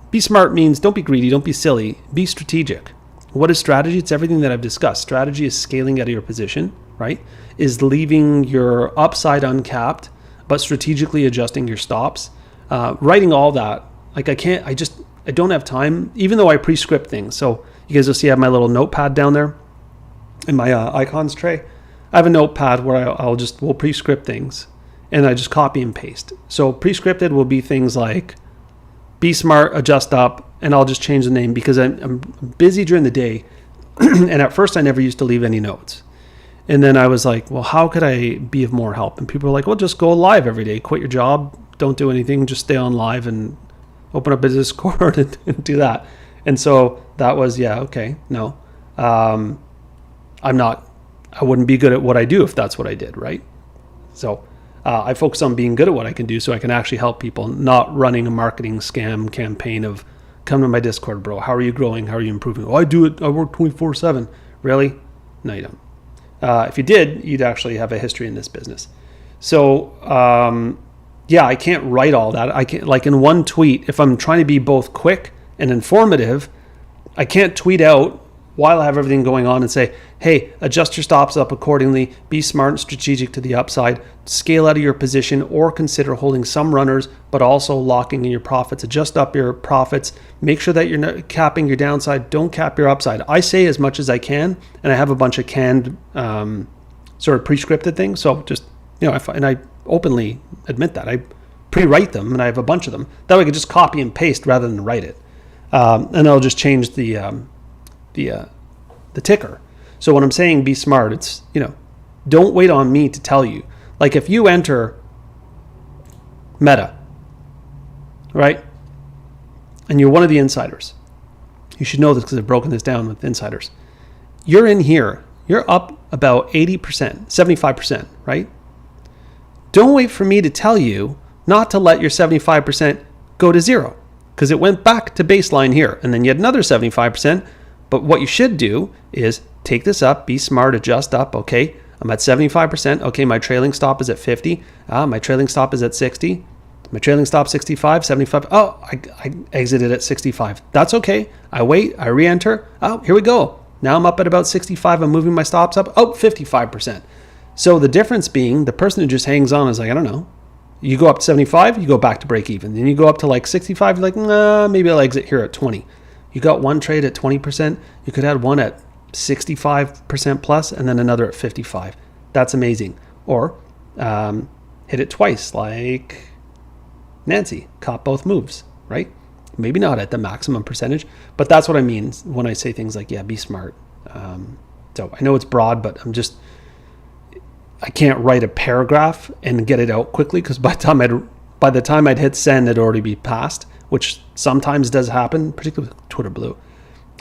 Speaker 1: Be smart means don't be greedy, don't be silly, be strategic. What is strategy? It's everything that I've discussed. Strategy is scaling out of your position, right? Is leaving your upside uncapped, but strategically adjusting your stops. Writing all that, like I don't have time, even though I pre-script things. So you guys will see I have my little notepad down there in my icons tray. I have a notepad where we'll pre-script things, and I just copy and paste. So pre-scripted will be things like be smart, adjust up, and I'll just change the name because I'm busy during the day. And at first I never used to leave any notes. And then I was like, well, how could I be of more help? And people were like, well, just go live every day, quit your job, don't do anything, just stay on live and open up a Discord and do that. And so that was, no. I wouldn't be good at what I do if that's what I did, right? So I focus on being good at what I can do so I can actually help people, not running a marketing scam campaign of come to my Discord, bro. How are you growing? How are you improving? Oh, I do it. I work 24/7. Really? No, you don't. If you did, you'd actually have a history in this business. So, I can't write all that. I can't, like in one tweet, if I'm trying to be both quick and informative, I can't tweet out while I have everything going on and say, hey, adjust your stops up accordingly, be smart and strategic to the upside, scale out of your position, or consider holding some runners, but also locking in your profits, adjust up your profits, make sure that you're not capping your downside, don't cap your upside. I say as much as I can, and I have a bunch of canned sort of pre-scripted things. So just, and I openly admit that. I pre-write them, and I have a bunch of them. That way I could just copy and paste rather than write it. And I'll just change the ticker. So when I'm saying be smart, it's, don't wait on me to tell you. Like if you enter Meta, right? And you're one of the insiders. You should know this because I've broken this down with insiders. You're in here. You're up about 80%, 75%, right? Don't wait for me to tell you not to let your 75% go to zero, because it went back to baseline here, and then you had another 75%. But what you should do is take this up, be smart, adjust up. Okay, I'm at 75%. Okay, my trailing stop is at 50. My trailing stop is at 60. My trailing stop 65, 75. Oh, I exited at 65. That's okay. I wait, I re-enter. Oh, here we go. Now I'm up at about 65. I'm moving my stops up. Oh, 55%. So the difference being the person who just hangs on is like, I don't know. You go up to 75, you go back to break even. Then you go up to like 65, you're like, nah, maybe I'll exit here at 20. You got one trade at 20%. You could add one at 65% plus and then another at 55. That's amazing. Or hit it twice like Nancy, caught both moves, right? Maybe not at the maximum percentage, but that's what I mean when I say things like, be smart. So I know it's broad, but I can't write a paragraph and get it out quickly, because by the time I'd hit send, it'd already be passed, which sometimes does happen, particularly with Twitter Blue.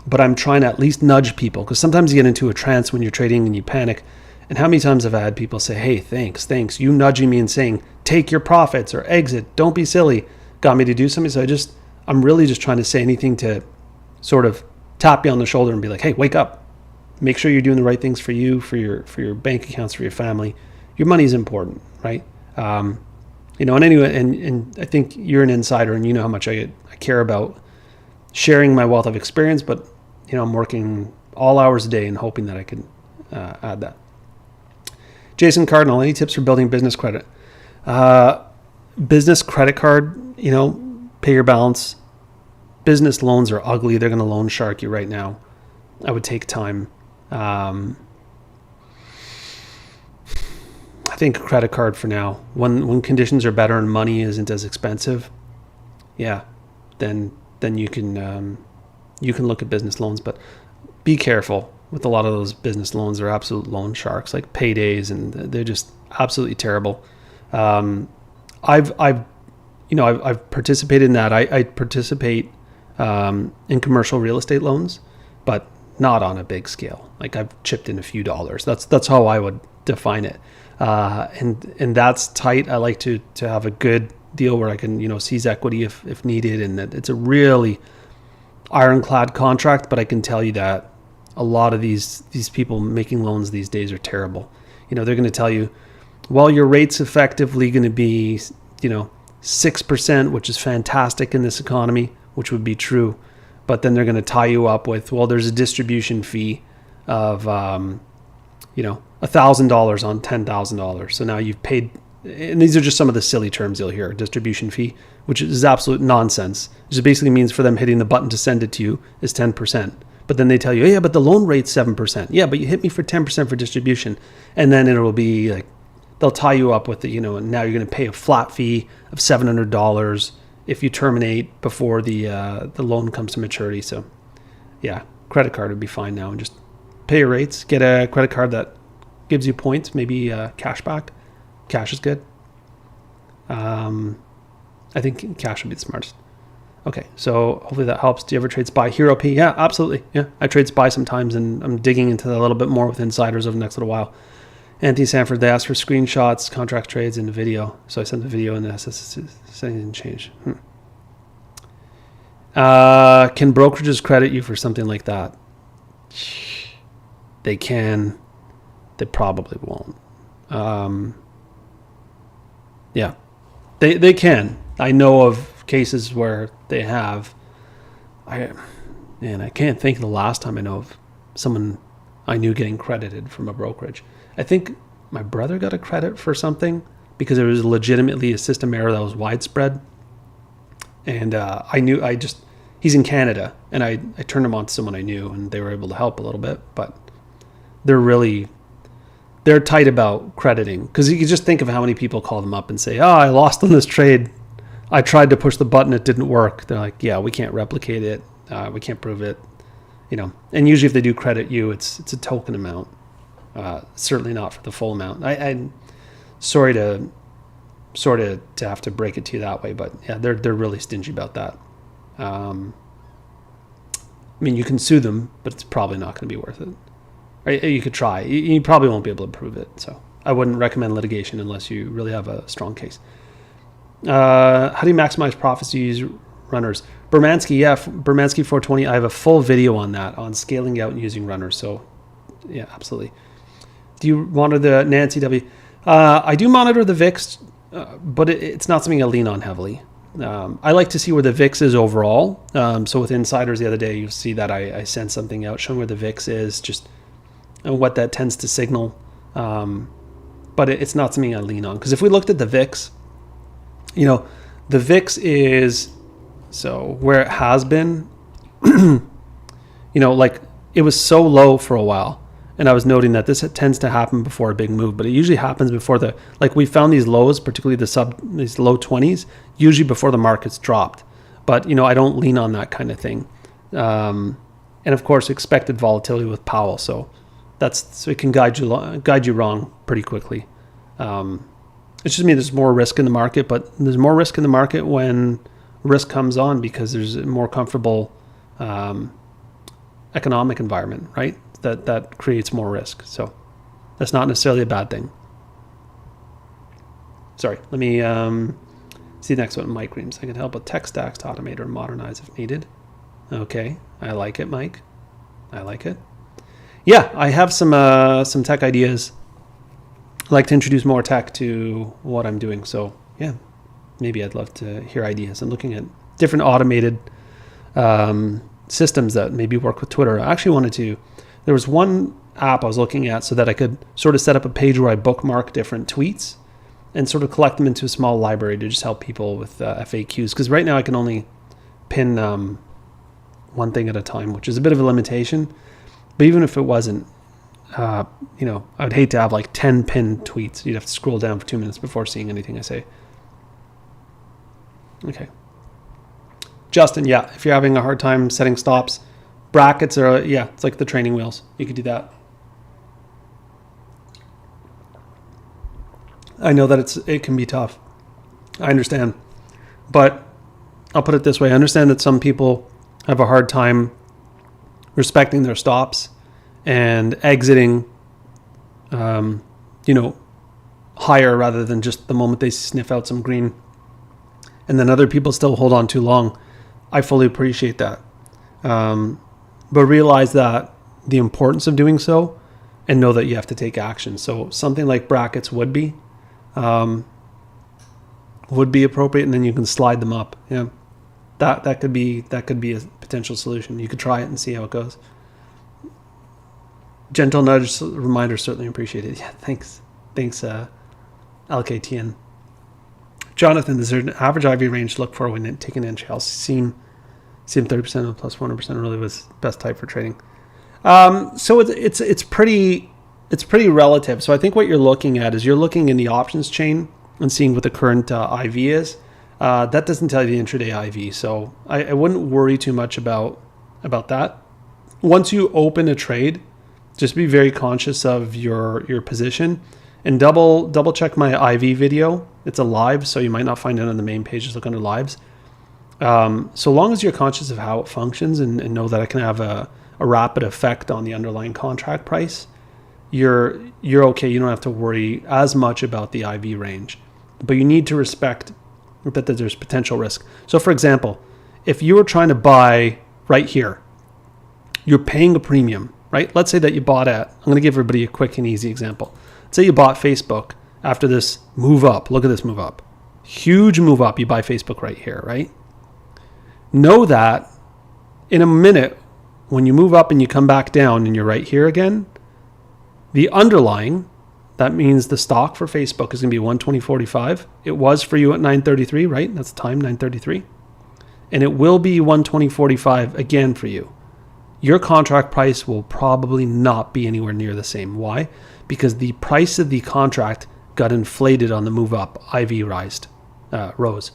Speaker 1: But I'm trying to at least nudge people, because sometimes you get into a trance when you're trading and you panic. And how many times have I had people say, hey, thanks, you nudging me and saying, take your profits or exit, don't be silly, got me to do something. So I'm really just trying to say anything to sort of tap you on the shoulder and be like, hey, wake up. Make sure you're doing the right things for you, for your bank accounts, for your family. Your money's important, right? And anyway, and I think you're an insider and you know how much I care about sharing my wealth of experience, but I'm working all hours a day and hoping that I can add that. Jason Cardinal, any tips for building business credit? Business credit card, pay your balance. Business loans are ugly. They're going to loan shark you right now. I would take time. I think a credit card for now. When conditions are better and money isn't as expensive, then you can look at business loans. But be careful with a lot of those business loans. They're absolute loan sharks, like paydays, and they're just absolutely terrible. I've participated in that. I participate in commercial real estate loans, but not on a big scale. Like I've chipped in a few dollars. That's how I would define it. And that's tight. I like to have a good deal where I can, seize equity if needed. And that it's a really ironclad contract, but I can tell you that a lot of these people making loans these days are terrible. They're going to tell you, well, your rate's effectively going to be, 6%, which is fantastic in this economy, which would be true. But then they're going to tie you up with, well, there's a distribution fee of, $1,000 on $10,000. So now you've paid, and these are just some of the silly terms you'll hear, distribution fee, which is absolute nonsense. It just basically means for them hitting the button to send it to you is 10%. But then they tell you, but the loan rate's 7%. Yeah, but you hit me for 10% for distribution. And then it will be like, they'll tie you up with and now you're going to pay a flat fee of $700 if you terminate before the loan comes to maturity. So credit card would be fine now, and just pay your rates. Get a credit card that gives you points, maybe cash back. Cash is good. I think cash would be the smartest. Okay, so hopefully that helps. Do you ever trade SPY? Hero P? Yeah, absolutely. Yeah, I trade SPY sometimes, and I'm digging into that a little bit more with insiders over the next little while. Anthony Sanford, they asked for screenshots, contract trades, and the video. So I sent the video, and the settings didn't change. Can brokerages credit you for something like that? They can. They probably won't. They can. I know of cases where they have. I can't think of the last time I know of someone I knew getting credited from a brokerage. I think my brother got a credit for something because it was legitimately a system error that was widespread. And he's in Canada, and I turned him on to someone I knew, and they were able to help a little bit. But they're tight about crediting, because you can just think of how many people call them up and say, I lost on this trade I tried to push the button, it didn't work. They're like, yeah, we can't replicate it. We can't prove it. And usually if they do credit you, it's a token amount. Certainly not for the full amount. I'm sorry to have to break it to you that way, but yeah, they're really stingy about that. You can sue them, but it's probably not going to be worth it. Right? You could try. You probably won't be able to prove it. So I wouldn't recommend litigation unless you really have a strong case. How do you maximize profits to use runners? Bermansky, Bermansky 420. I have a full video on that, on scaling out and using runners. So yeah, absolutely. Do you monitor the Nancy W? I do monitor the VIX, but it's not something I lean on heavily. I like to see where the VIX is overall. So with Insiders the other day, you see that I sent something out showing where the VIX is, just what that tends to signal. But it's not something I lean on. Because if we looked at the VIX, the VIX is, so where it has been, like it was so low for a while. And I was noting that this tends to happen before a big move, but it usually happens before we found these lows, particularly these low 20s, usually before the market's dropped. But, I don't lean on that kind of thing. And of course, expected volatility with Powell. So it can guide you wrong pretty quickly. It's just there's more risk in the market, but there's more risk in the market when risk comes on because there's a more comfortable economic environment, right? That creates more risk. So that's not necessarily a bad thing. Sorry, let me see the next one. Mike Reams. I can help with tech stacks to automate or modernize if needed. Okay, I like it, Mike. I like it. Yeah, I have some tech ideas. I like to introduce more tech to what I'm doing. So yeah, maybe I'd love to hear ideas. I'm looking at different automated systems that maybe work with Twitter. I actually there was one app I was looking at so that I could sort of set up a page where I bookmark different tweets and sort of collect them into a small library to just help people with FAQs. Because right now I can only pin one thing at a time, which is a bit of a limitation. But even if it wasn't, I would hate to have like 10 pinned tweets. You'd have to scroll down for 2 minutes before seeing anything I say. Okay. Justin, yeah, if you're having a hard time setting stops, brackets are, it's like the training wheels. You could do that. I know that it can be tough. I understand. But I'll put it this way. I understand that some people have a hard time respecting their stops and exiting, higher rather than just the moment they sniff out some green. And then other people still hold on too long. I fully appreciate that. But realize that the importance of doing so and know that you have to take action. So something like brackets would be appropriate, and then you can slide them up. Yeah. That could be a potential solution. You could try it and see how it goes. Gentle nudge reminder, certainly appreciated. Yeah, thanks, LKTN. Jonathan, is there an average IV range to look for when taking entry? I'll seem 30% of plus 100% really was best type for trading. So it's pretty relative. So I think what you're looking at is you're looking in the options chain and seeing what the current IV is. That doesn't tell you the intraday IV. So I wouldn't worry too much about that. Once you open a trade, just be very conscious of your position and double check my IV video. It's a live, so you might not find it on the main page. Just look under lives. So long as you're conscious of how it functions and know that it can have a rapid effect on the underlying contract price, you're okay. You don't have to worry as much about the IV range, but you need to respect that there's potential risk. So for example, if you were trying to buy right here, you're paying a premium, right? Let's say that you bought I'm going to give everybody a quick and easy example. Let's say you bought Facebook after this move up. Look at this move up. Huge move up. You buy Facebook right here, right? Know that in a minute, when you move up and you come back down and you're right here again, the underlying, that means the stock for Facebook is going to be 120.45. It was for you at 9.33, right? That's the time, 9.33. And it will be 120.45 again for you. Your contract price will probably not be anywhere near the same. Why? Because the price of the contract got inflated on the move up, IV rose.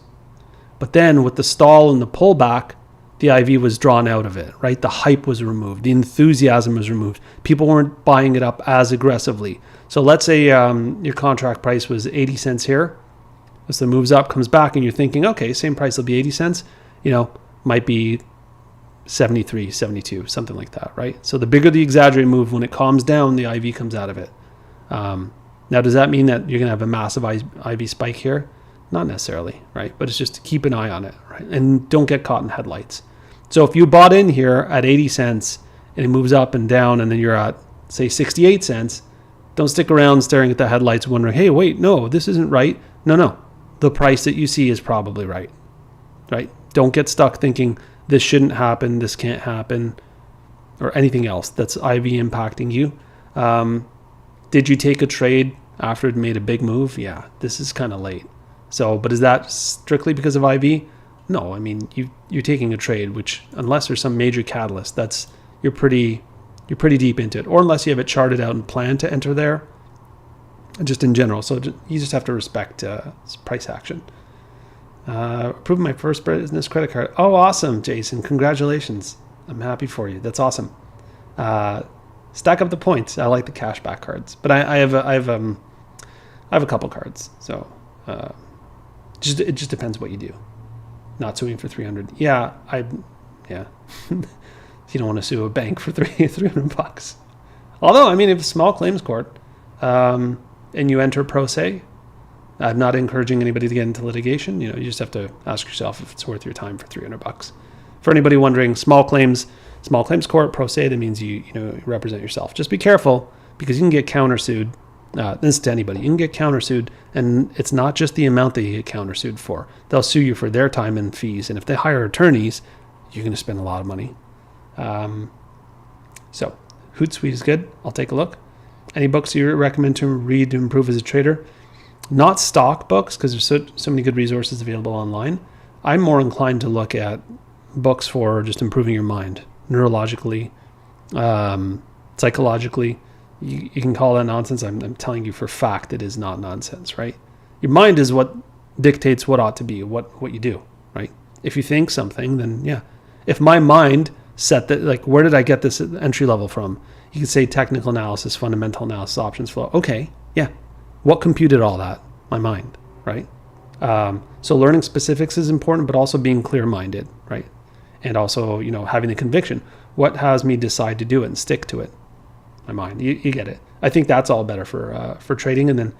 Speaker 1: But then with the stall and the pullback, the IV was drawn out of it, right? The hype was removed. The enthusiasm was removed. People weren't buying it up as aggressively. So let's say your contract price was 80 cents here. As it moves up, comes back, and you're thinking, okay, same price will be 80 cents. Might be 73, 72, something like that, right? So the bigger the exaggerated move, when it calms down, the IV comes out of it. Now, does that mean that you're going to have a massive IV spike here? Not necessarily, right? But it's just to keep an eye on it, right? And don't get caught in headlights. So if you bought in here at 80 cents and it moves up and down, and then you're at, say, 68 cents, don't stick around staring at the headlights wondering, hey, wait, no, this isn't right. No. The price that you see is probably right? Don't get stuck thinking this shouldn't happen, this can't happen, or anything else that's IV impacting you. Did you take a trade after it made a big move? Yeah, this is kind of late. So, but is that strictly because of IV? No, I mean, you're taking a trade, which unless there's some major catalyst, you're pretty deep into it, or unless you have it charted out and plan to enter there, just in general. So you just have to respect price action. Approved my first business credit card. Oh, awesome, Jason! Congratulations. I'm happy for you. That's awesome. Stack up the points. I like the cashback cards, but I have a couple cards. So it just depends what you do. Not suing for 300. Yeah. You don't want to sue a bank for $300. Although, I mean, if it's small claims court, and you enter pro se, I'm not encouraging anybody to get into litigation. You just have to ask yourself if it's worth your time for $300. For anybody wondering, small claims court, pro se, that means you represent yourself. Just be careful, because you can get countersued. This is to anybody. You can get countersued, and it's not just the amount that you get countersued for. They'll sue you for their time and fees, and if they hire attorneys, you're going to spend a lot of money. So Hootsuite is good. I'll take a look. Any books you recommend to read to improve as a trader? Not stock books, because there's so many good resources available online. I'm more inclined to look at books for just improving your mind, neurologically, psychologically. You can call that nonsense. I'm telling you for fact it is not nonsense, right? Your mind is what dictates what ought to be, what you do, right? If you think something, then yeah. If my mind set that, like, where did I get this entry level from? You could say technical analysis, fundamental analysis, options flow. Okay, yeah. What computed all that? My mind, right? So learning specifics is important, but also being clear-minded, right? And also, having the conviction. What has me decide to do it and stick to it? My mind. You get it. I think that's all better for trading, and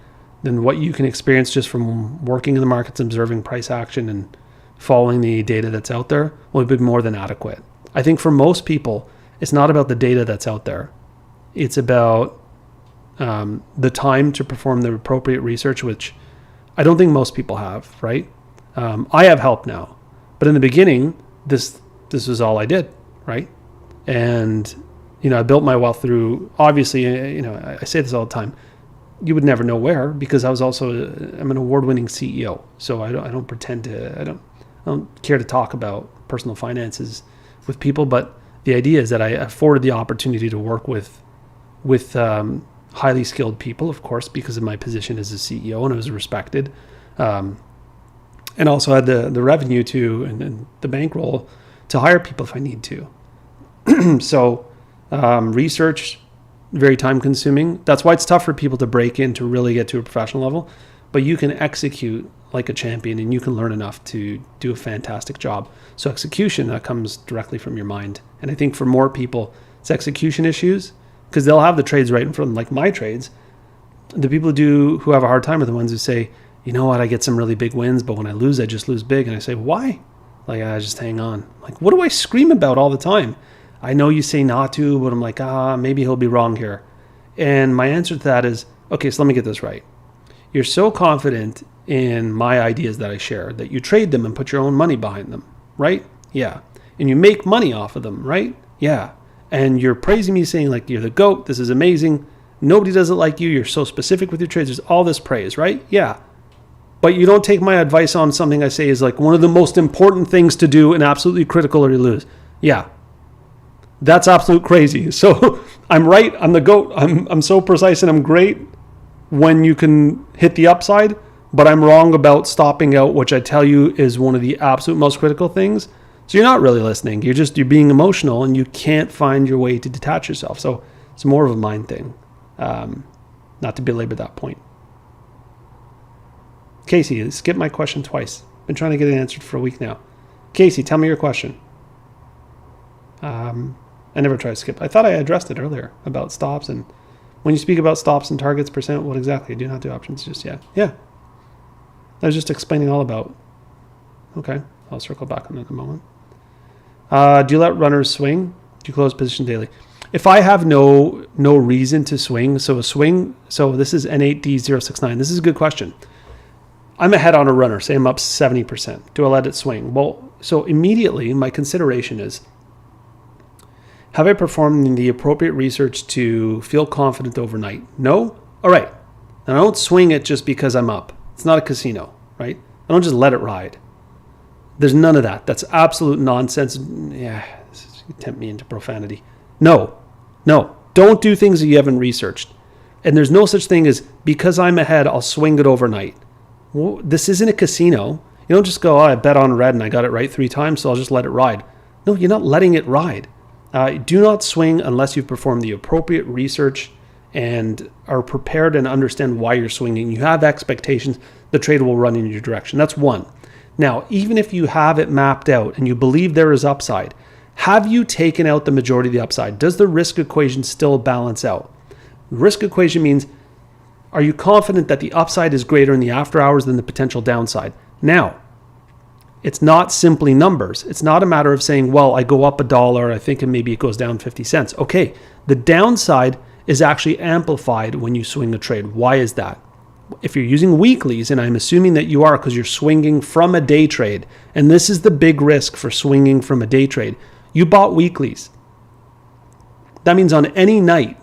Speaker 1: then what you can experience just from working in the markets, observing price action, and following the data that's out there will be more than adequate. I think for most people, it's not about the data that's out there. It's about the time to perform the appropriate research, which I don't think most people have, right? I have help now, but in the beginning, this was all I did, right? And I built my wealth through, obviously, I say this all the time. You would never know where, because I'm an award-winning CEO. So I don't pretend to, I don't care to talk about personal finances with people, but the idea is that I afforded the opportunity to work with highly skilled people, of course, because of my position as a CEO, and I was respected, and also had the revenue and the bankroll to hire people if I need to. So research, very time consuming. That's why it's tough for people to break in to really get to a professional level, but you can execute like a champion, and you can learn enough to do a fantastic job. So execution, that comes directly from your mind. And I think for more people, it's execution issues, because they'll have the trades right in front of them, like my trades. The people who have a hard time are the ones who say, you know what, I get some really big wins, but when I lose, I just lose big. And I say, why? Like, I just hang on. Like, what do I scream about all the time? I know you say not to, but I'm like, maybe he'll be wrong here. And my answer to that is, okay, so let me get this right. You're so confident in my ideas that I share that you trade them and put your own money behind them, right? Yeah. And you make money off of them, right? Yeah. And you're praising me, saying like, you're the GOAT, this is amazing. Nobody does it like you. You're so specific with your trades. There's all this praise, right? Yeah. But you don't take my advice on something I say is like one of the most important things to do and absolutely critical, or you lose. Yeah. That's absolute crazy. So I'm right. I'm the GOAT. I'm so precise and I'm great when you can hit the upside. but I'm wrong about stopping out, which I tell you is one of the absolute most critical things. So you're not really listening. You're being emotional, and you can't find your way to detach yourself. So it's more of a mind thing, not to belabor that point. Casey, skip my question twice. Been trying to get it answered for a week now. Casey, tell me your question. I never tried to skip. I thought I addressed it earlier about stops, and when you speak about stops and targets percent, what exactly? Do not do options just yet. Yeah. I was just explaining all about. Okay, I'll circle back on it in a moment. Do you let runners swing? Do you close position daily? If I have no reason to swing, so this is N8D069. This is a good question. I'm ahead on a runner, say I'm up 70%. Do I let it swing? Well, so immediately my consideration is, have I performed the appropriate research to feel confident overnight? No? All right. Then I don't swing it just because I'm up. It's not a casino, right? I don't just let it ride. There's none of that. That's absolute nonsense. Yeah, you tempt me into profanity. No. Don't do things that you haven't researched. And there's no such thing as, because I'm ahead, I'll swing it overnight. Well, this isn't a casino. You don't just go, I bet on red and I got it right 3 times, so I'll just let it ride. No, you're not letting it ride. Do not swing unless you've performed the appropriate research and are prepared and understand why you're swinging. You have expectations the trade will run in your direction. That's one. Now, even if you have it mapped out and you believe there is upside, have you taken out the majority of the upside? Does the risk equation still balance out? The risk equation means, are you confident that the upside is greater in the after hours than the potential downside? Now, it's not simply numbers. It's not a matter of saying, well, I go up $1, I think maybe it goes down 50 cents. Okay, the downside is actually amplified when you swing a trade. Why is that? If you're using weeklies, and I'm assuming that you are because you're swinging from a day trade, and this is the big risk for swinging from a day trade, you bought weeklies. That means on any night,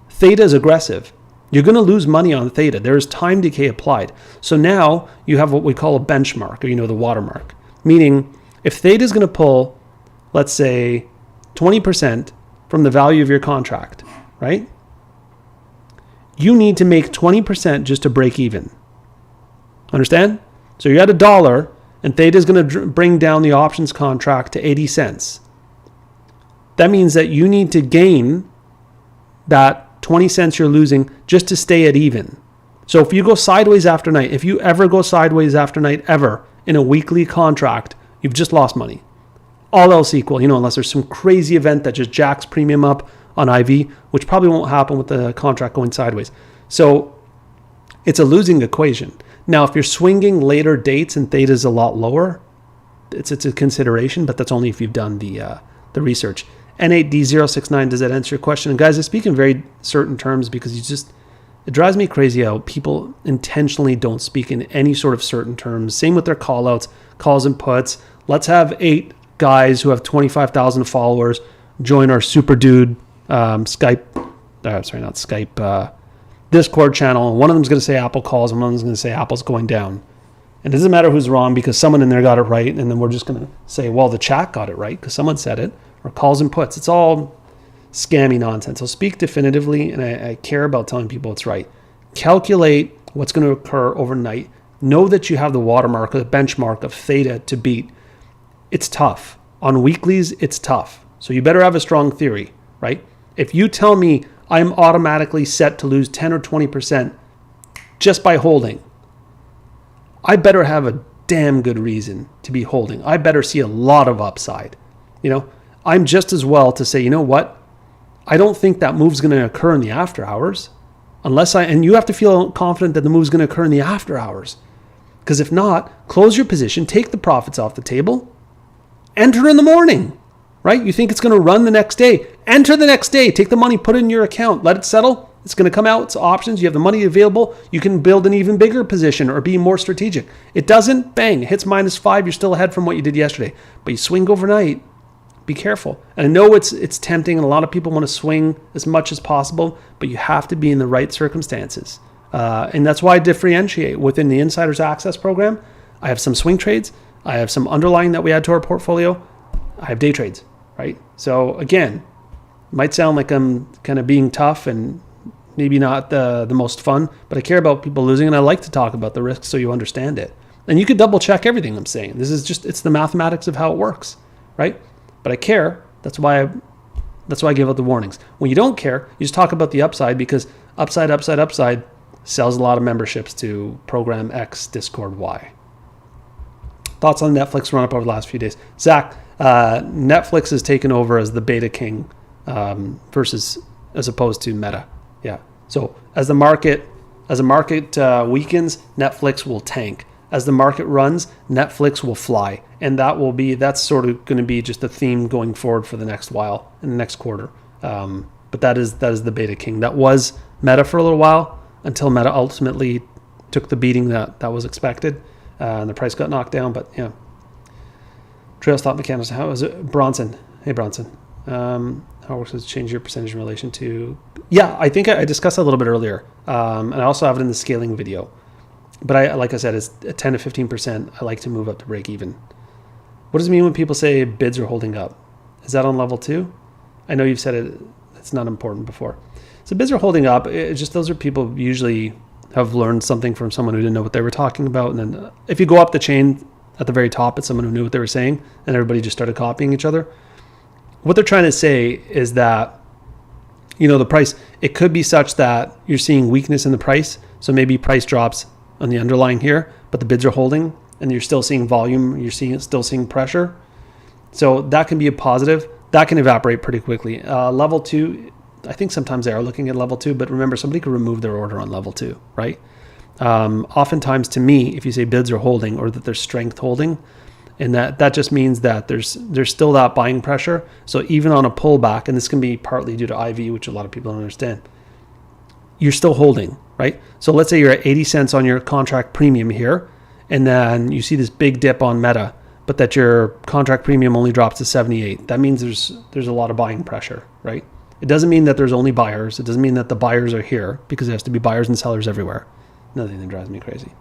Speaker 1: theta is aggressive. You're going to lose money on theta. There is time decay applied. So now you have what we call a benchmark, or the watermark. Meaning, if theta is going to pull, let's say, 20% from the value of your contract, right? You need to make 20% just to break even. Understand? So you're at $1, and theta is going to bring down the options contract to 80 cents. That means that you need to gain that 20 cents you're losing just to stay at even. So if you go sideways after night, if you ever go sideways after night ever in a weekly contract, you've just lost money. All else equal, unless there's some crazy event that just jacks premium up on IV, which probably won't happen with the contract going sideways. So it's a losing equation. Now, if you're swinging later dates and theta is a lot lower, it's a consideration, but that's only if you've done the research. N8D069, does that answer your question? And guys, I speak in very certain terms because it drives me crazy how people intentionally don't speak in any sort of certain terms. Same with their call outs, calls and puts. Let's have 8 guys who have 25,000 followers join our super dude Discord channel. And one of them's going to say Apple calls and one of them's going to say Apple's going down. And it doesn't matter who's wrong because someone in there got it right. And then we're just going to say, well, the chat got it right because someone said it. Or calls and puts. It's all scammy nonsense. So speak definitively, and I care about telling people it's right. Calculate what's going to occur overnight. Know that you have the watermark or the benchmark of theta to beat. It's tough. On weeklies, it's tough. So you better have a strong theory, right? If you tell me I'm automatically set to lose 10 or 20% just by holding, I better have a damn good reason to be holding. I better see a lot of upside, I'm just as well to say, you know what? I don't think that move's going to occur in the after hours and you have to feel confident that the move's going to occur in the after hours. Because if not, close your position, take the profits off the table, enter in the morning, right? You think it's going to run the next day. Enter the next day, take the money, put it in your account, let it settle. It's going to come out. It's options. You have the money available. You can build an even bigger position or be more strategic. It doesn't, bang, it hits -5. You're still ahead from what you did yesterday. But you swing overnight. Be careful. And I know it's tempting and a lot of people want to swing as much as possible, but you have to be in the right circumstances. And that's why I differentiate within the Insider's Access program. I have some swing trades. I have some underlying that we add to our portfolio. I have day trades, right? So again, might sound like I'm kind of being tough and maybe not the most fun, but I care about people losing, and I like to talk about the risks so you understand it. And you could double check everything I'm saying. This is just, it's the mathematics of how it works, right? But I care. That's why I give out the warnings. When you don't care, you just talk about the upside, because upside sells a lot of memberships to program X, Discord Y. Thoughts on Netflix run up over the last few days? Zach, Netflix has taken over as the beta king as opposed to Meta. Yeah. So as the market weakens, Netflix will tank. As the market runs, Netflix will fly, and that's sort of going to be just a theme going forward for the next while, in the next quarter. But that is the beta king. That was Meta for a little while, until Meta ultimately took the beating that was expected, and the price got knocked down. But yeah, Trail Stop Mechanics. How is it, Bronson? Hey, Bronson. How it works is change your percentage in relation to. Yeah, I think I discussed that a little bit earlier, and I also have it in the scaling video. But like I said, it's 10 to 15%. I like to move up to break even. What does it mean when people say bids are holding up? Is that on level 2? I know you've said it's not important before. So bids are holding up. It's just those are people who usually have learned something from someone who didn't know what they were talking about. And then if you go up the chain at the very top, it's someone who knew what they were saying, and everybody just started copying each other. What they're trying to say is that, the price, it could be such that you're seeing weakness in the price. So maybe price drops on the underlying here, but the bids are holding, and you're still seeing volume, still seeing pressure. So that can be a positive. That can evaporate pretty quickly. Level 2, I think sometimes they are looking at level 2, but remember, somebody could remove their order on level 2, right? Oftentimes, to me, if you say bids are holding or that there's strength holding, and that just means that there's still that buying pressure. So even on a pullback, and this can be partly due to IV, which a lot of people don't understand, you're still holding, right? So let's say you're at 80 cents on your contract premium here, and then you see this big dip on Meta, but that your contract premium only drops to 78. That means there's a lot of buying pressure, right? It doesn't mean that there's only buyers. It doesn't mean that the buyers are here, because there has to be buyers and sellers everywhere. Another thing that drives me crazy.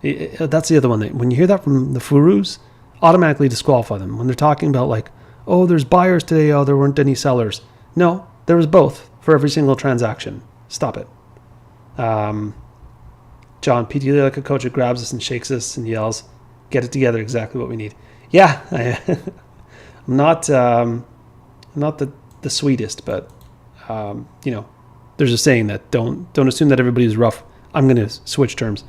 Speaker 1: That's the other one. When you hear that from the Furus, automatically disqualify them. When they're talking about like, oh, there's buyers today, oh, there weren't any sellers. No, there was both for every single transaction. Stop it. John, PT like a coach who grabs us and shakes us and yells, get it together, exactly what we need. Yeah, I'm not the sweetest, but there's a saying that don't assume that everybody who's rough. I'm going to switch terms.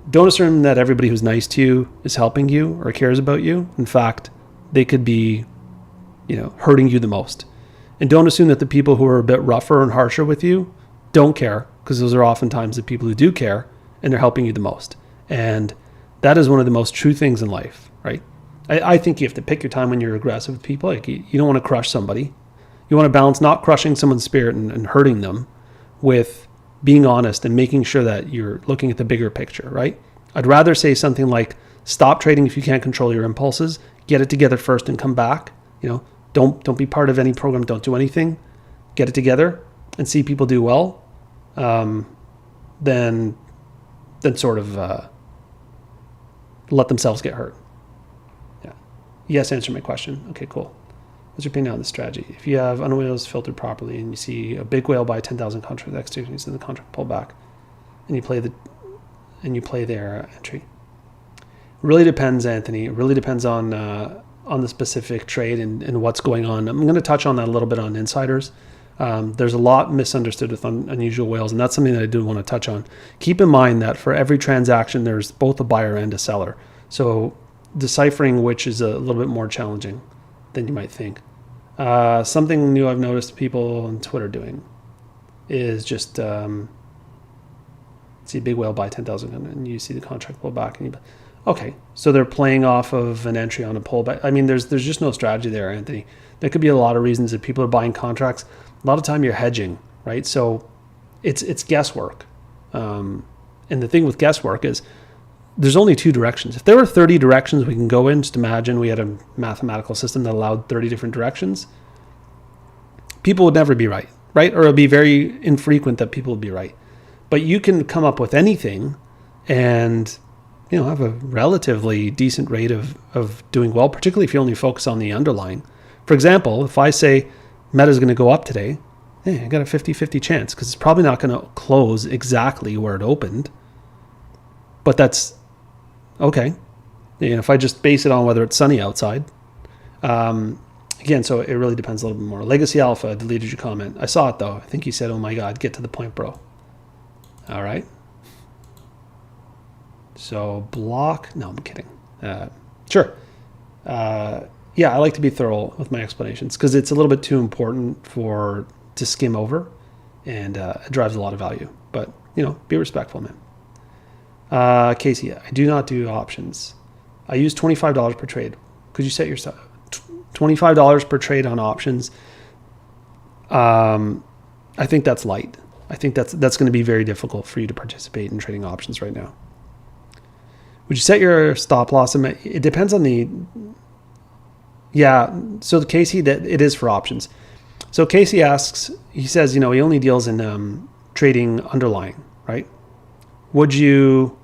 Speaker 1: Don't assume that everybody who's nice to you is helping you or cares about you. In fact, they could be, hurting you the most. And don't assume that the people who are a bit rougher and harsher with you don't care, because those are oftentimes the people who do care, and they're helping you the most. And that is one of the most true things in life, right? I think you have to pick your time when you're aggressive with people. Like you don't want to crush somebody. You want to balance not crushing someone's spirit and hurting them with being honest and making sure that you're looking at the bigger picture, right? I'd rather say something like, stop trading if you can't control your impulses, get it together first and come back. Don't be part of any program, don't do anything, get it together and see people do well, then sort of let themselves get hurt. Yeah. Yes, answer my question. Okay, cool. What's your opinion on this strategy? If you have unwhales filtered properly and you see a big whale buy 10,000 contract executions and the contract pull back, and you play their entry. Really depends, Anthony. It really depends on the specific trade and what's going on. I'm going to touch on that a little bit on insiders. There's a lot misunderstood with unusual whales, and that's something that I do want to touch on. Keep in mind that for every transaction, there's both a buyer and a seller. So deciphering which is a little bit more challenging than you might think. Something new I've noticed people on Twitter doing is just see a big whale buy 10,000 and you see the contract pull back and okay, so they're playing off of an entry on a pullback. I mean, there's just no strategy there, Anthony. There could be a lot of reasons that people are buying contracts. A lot of time you're hedging, right? So it's guesswork. And the thing with guesswork is there's only 2 directions. If there were 30 directions we can go in, just imagine we had a mathematical system that allowed 30 different directions, people would never be right? Or it would be very infrequent that people would be right. But you can come up with anything and have a relatively decent rate of doing well, particularly if you only focus on the underlying. For example, if I say Meta is going to go up today, I got a 50-50 chance because it's probably not going to close exactly where it opened. But that's okay. If I just base it on whether it's sunny outside. Again, so it really depends a little bit more. Legacy Alpha deleted your comment. I saw it though. I think you said, "Oh my God, get to the point, bro." All right. So block. No, I'm kidding. Sure. Yeah, I like to be thorough with my explanations because it's a little bit too important to skim over, and it drives a lot of value. But be respectful, man. Casey, I do not do options. I use $25 per trade. Could you set yourself $25 per trade on options? I think that's light. I think that's going to be very difficult for you to participate in trading options right now. Would you set your stop loss? It depends on the. Yeah. So Casey, that it is for options. So Casey asks, he says, he only deals in trading underlying, right? Would you?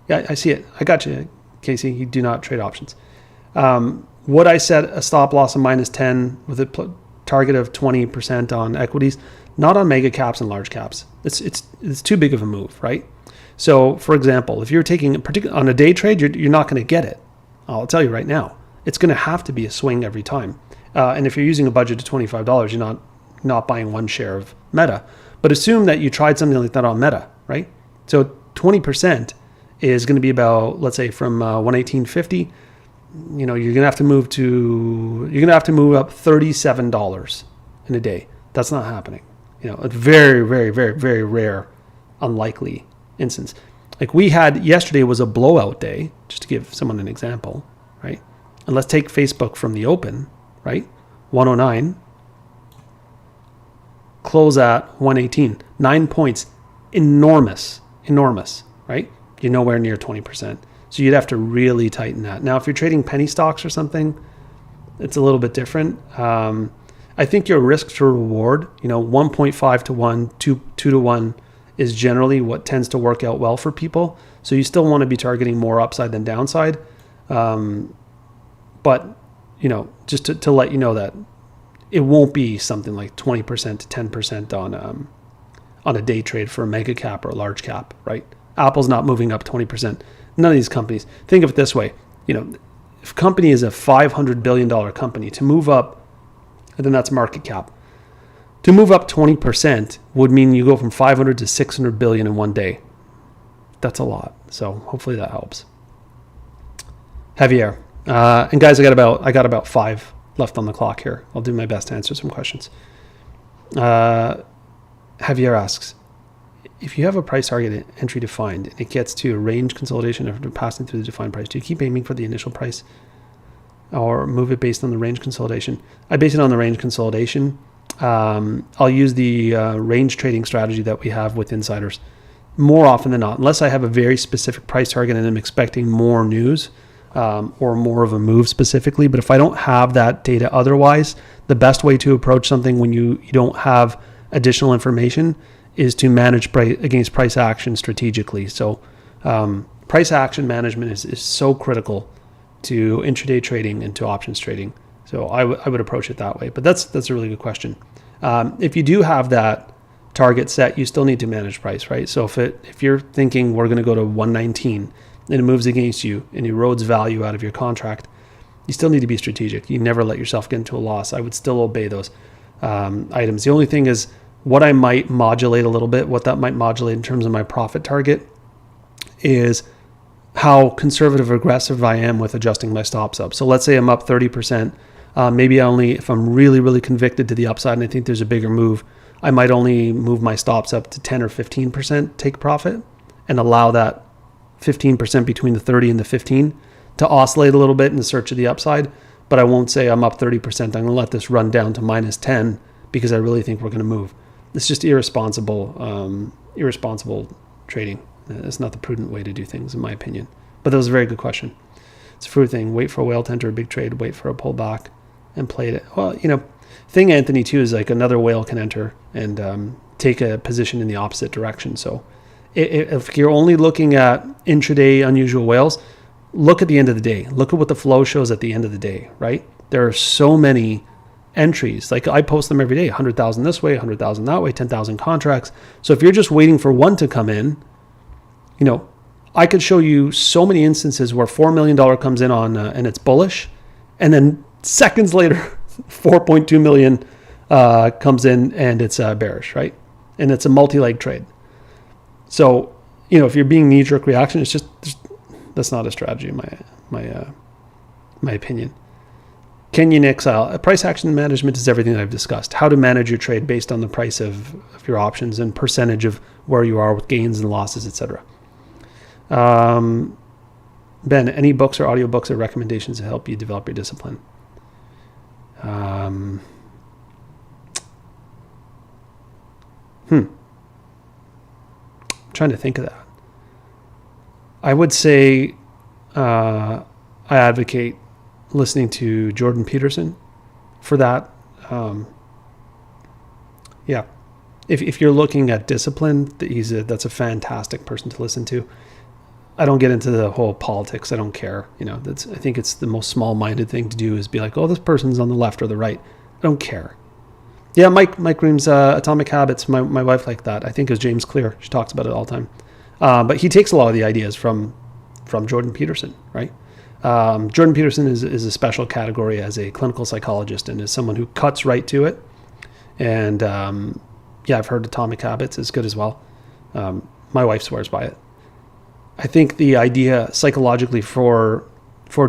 Speaker 1: Yeah, I see it. I got you, Casey. You do not trade options. Would I set a stop loss of -10 with a target of 20% on equities? Not on mega caps and large caps. It's too big of a move, right? So, for example, if you're taking on a day trade, you're not going to get it. I'll tell you right now, it's going to have to be a swing every time. And if you're using a budget of $25, you're not buying one share of Meta. But assume that you tried something like that on Meta, right? So 20% is going to be about, let's say, from 118.50. You're going to have to move up $37 in a day. That's not happening. A very, very, very, very rare, unlikely instance. Like we had yesterday was a blowout day, just to give someone an example, right? And let's take Facebook from the open, right? 109, close at 118, 9 points, enormous, right? You're nowhere near 20%. So you'd have to really tighten that. Now, if you're trading penny stocks or something, it's a little bit different. I think your risk to reward, 1.5 to 1, 2 to 1 is generally what tends to work out well for people. So you still want to be targeting more upside than downside. But, just to let you know that it won't be something like 20% to 10% on a day trade for a mega cap or a large cap, right? Apple's not moving up 20%. None of these companies. Think of it this way. If a company is a $500 billion company, to move up, and then that's market cap. To move up 20% would mean you go from 500 to 600 billion in one day. That's a lot. So hopefully that helps. Javier. And guys, I got about 5 left on the clock here. I'll do my best to answer some questions. Javier asks, if you have a price target entry defined and it gets to a range consolidation after passing through the defined price, do you keep aiming for the initial price or move it based on the range consolidation? I base it on the range consolidation. I'll use the range trading strategy that we have with insiders more often than not, unless I have a very specific price target and I'm expecting more news or more of a move specifically. But if I don't have that data otherwise, the best way to approach something when you don't have additional information is to manage against price action strategically. So price action management is so critical to intraday trading and to options trading. So I would approach it that way. But that's a really good question. If you do have that target set, you still need to manage price, right? So if you're thinking we're going to go to 119 and it moves against you and erodes value out of your contract, you still need to be strategic. You never let yourself get into a loss. I would still obey those items. The only thing is what I might modulate a little bit, what that might modulate in terms of my profit target is how conservative or aggressive I am with adjusting my stops up. So let's say I'm up 30%. Maybe if I'm really, really convicted to the upside and I think there's a bigger move, I might only move my stops up to 10 or 15% take profit and allow that 15% between the 30 and the 15 to oscillate a little bit in the search of the upside. But I won't say I'm up 30%. I'm going to let this run down to -10 because I really think we're going to move. It's just irresponsible trading. It's not the prudent way to do things, in my opinion. But that was a very good question. It's a fruit thing. Wait for a whale to enter a big trade, wait for a pullback, and play it. Well, thing, Anthony, too, is like another whale can enter and take a position in the opposite direction. So if you're only looking at intraday unusual whales, look at the end of the day. Look at what the flow shows at the end of the day, right? There are so many entries. Like I post them every day, 100,000 this way, 100,000 that way, 10,000 contracts. So if you're just waiting for one to come in, I could show you so many instances where $4 million comes in on and it's bullish, and then seconds later, 4.2 million comes in and it's bearish, right? And it's a multi-leg trade. So, if you're being knee-jerk reaction, it's just that's not a strategy in my opinion. Ken Unix, price action management is everything that I've discussed. How to manage your trade based on the price of your options and percentage of where you are with gains and losses, etc. Ben, any books or audiobooks or recommendations to help you develop your discipline? I'm trying to think of that. I would say I advocate listening to Jordan Peterson for that. Yeah. If you're looking at discipline, that's a fantastic person to listen to. I don't get into the whole politics. I don't care. I think it's the most small-minded thing to do is be like, oh, this person's on the left or the right. I don't care. Yeah, Mike Ream's Atomic Habits. My wife liked that. I think it was James Clear. She talks about it all the time. But he takes a lot of the ideas from Jordan Peterson, right? Jordan Peterson is a special category as a clinical psychologist and is someone who cuts right to it. And I've heard Atomic Habits is good as well. My wife swears by it. I think the idea psychologically for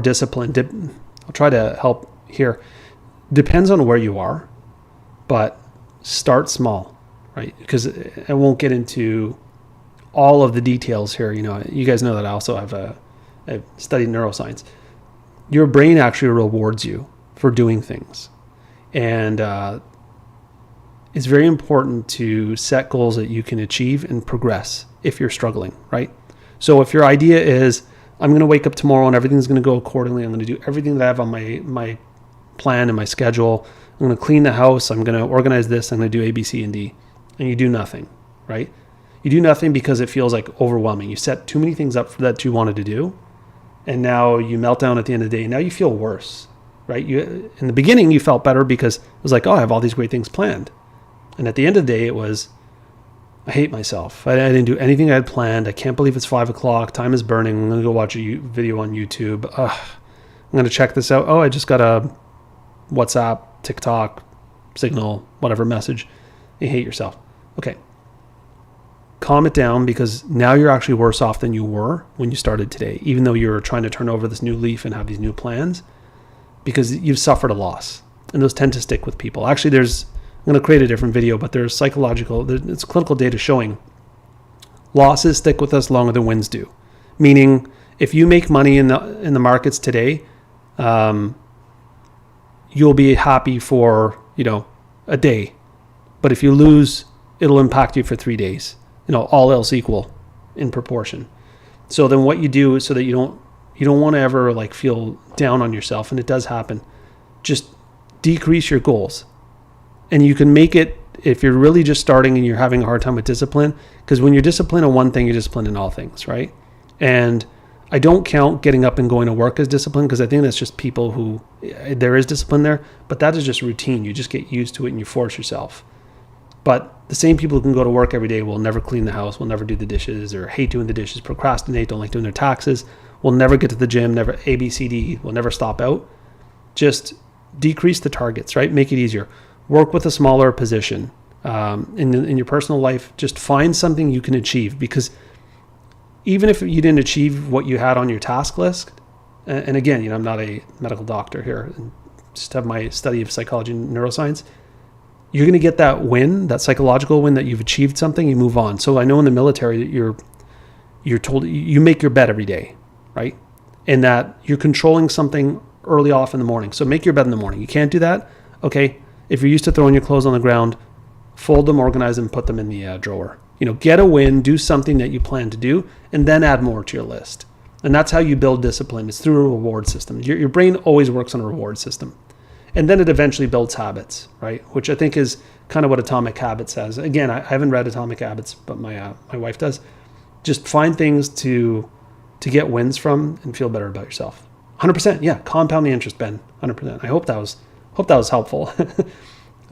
Speaker 1: discipline, I'll try to help here, depends on where you are, but start small, right? Because I won't get into all of the details here. You guys know that I also I've studied neuroscience. Your brain actually rewards you for doing things. And it's very important to set goals that you can achieve and progress if you're struggling, right? So if your idea is, I'm going to wake up tomorrow and everything's going to go accordingly, I'm going to do everything that I have on my plan and my schedule, I'm going to clean the house, I'm going to organize this, I'm going to do A, B, C, and D, and you do nothing, right? You do nothing because it feels like overwhelming. You set too many things up that you wanted to do, and now you melt down at the end of the day, and now you feel worse, right? In the beginning, you felt better because it was like, oh, I have all these great things planned. And at the end of the day, it was, I hate myself. I didn't do anything I had planned. I can't believe it's 5 o'clock. Time is burning. I'm going to go watch a video on YouTube. I'm going to check this out. Oh, I just got a WhatsApp, TikTok, Signal, whatever message. You hate yourself. Okay. Calm it down, because now you're actually worse off than you were when you started today, even though you're trying to turn over this new leaf and have these new plans, because you've suffered a loss. And those tend to stick with people. Actually, I'm going to create a different video, but there's it's clinical data showing losses stick with us longer than wins do. Meaning, if you make money in the markets today, you'll be happy for a day, but if you lose, it'll impact you for 3 days. All else equal in proportion. So then, what you do is so that you don't want to ever feel down on yourself, and it does happen. Just decrease your goals. And you can make it if you're really just starting and you're having a hard time with discipline, because when you're disciplined on one thing, you're disciplined in all things, right? And I don't count getting up and going to work as discipline, because I think that's just people who, there is discipline there, but that is just routine. You just get used to it and you force yourself. But the same people who can go to work every day will never clean the house, will never do the dishes, or hate doing the dishes, procrastinate, don't like doing their taxes, will never get to the gym, never ABCD, will never stop out. Just decrease the targets, right? Make it easier. Work with a smaller position. In your personal life, just find something you can achieve, because even if you didn't achieve what you had on your task list, and again, I'm not a medical doctor here, and just have my study of psychology and neuroscience, you're going to get that win, that psychological win that you've achieved something, you move on. So I know in the military that you're told you make your bed every day, right? And that you're controlling something early off in the morning. So make your bed in the morning. You can't do that? Okay. If you're used to throwing your clothes on the ground, fold them, organize them, put them in the drawer. Get a win, do something that you plan to do, and then add more to your list. And that's how you build discipline. It's through a reward system. Your brain always works on a reward system. And then it eventually builds habits, right? Which I think is kind of what Atomic Habits says. Again, I haven't read Atomic Habits, but my wife does. Just find things to get wins from and feel better about yourself. 100%, yeah. Compound the interest, Ben. 100%. I hope that was hope that was helpful.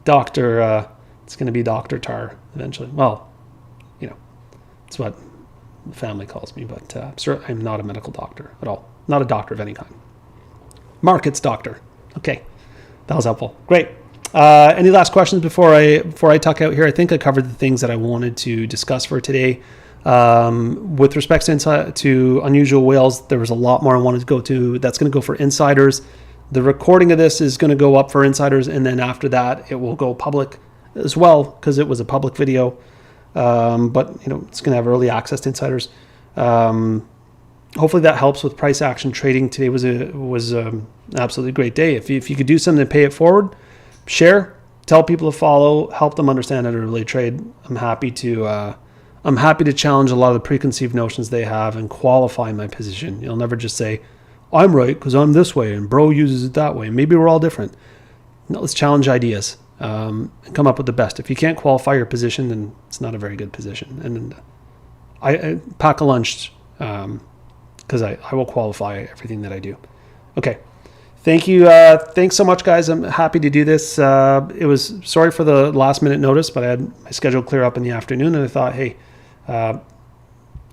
Speaker 1: Doctor, it's going to be Dr. Tar eventually. Well, it's what the family calls me, but I'm not a medical doctor at all. Not a doctor of any kind. Markets doctor. Okay, that was helpful. Great. Any last questions before I tuck out here? I think I covered the things that I wanted to discuss for today. With respect to unusual whales, there was a lot more I wanted to go to. That's going to go for insiders. The recording of this is going to go up for insiders, and then after that, it will go public as well because it was a public video. But it's going to have early access to insiders. Hopefully that helps with price action trading. Today was an absolutely great day. If you could do something to pay it forward, share, tell people to follow, help them understand how to really trade. I'm happy to challenge a lot of the preconceived notions they have and qualify my position. You'll never just say, I'm right because I'm this way and bro uses it that way. Maybe we're all different. No, let's challenge ideas and come up with the best. If you can't qualify your position, then it's not a very good position. And I pack a lunch because I will qualify everything that I do. Okay. Thank you. Thanks so much, guys. I'm happy to do this. It was sorry for the last minute notice, but I had my schedule clear up in the afternoon, and I thought, hey,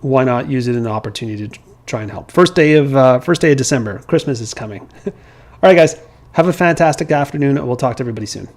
Speaker 1: why not use it as an opportunity to try and help? First day of December. Christmas is coming. All right, guys. Have a fantastic afternoon. We'll talk to everybody soon.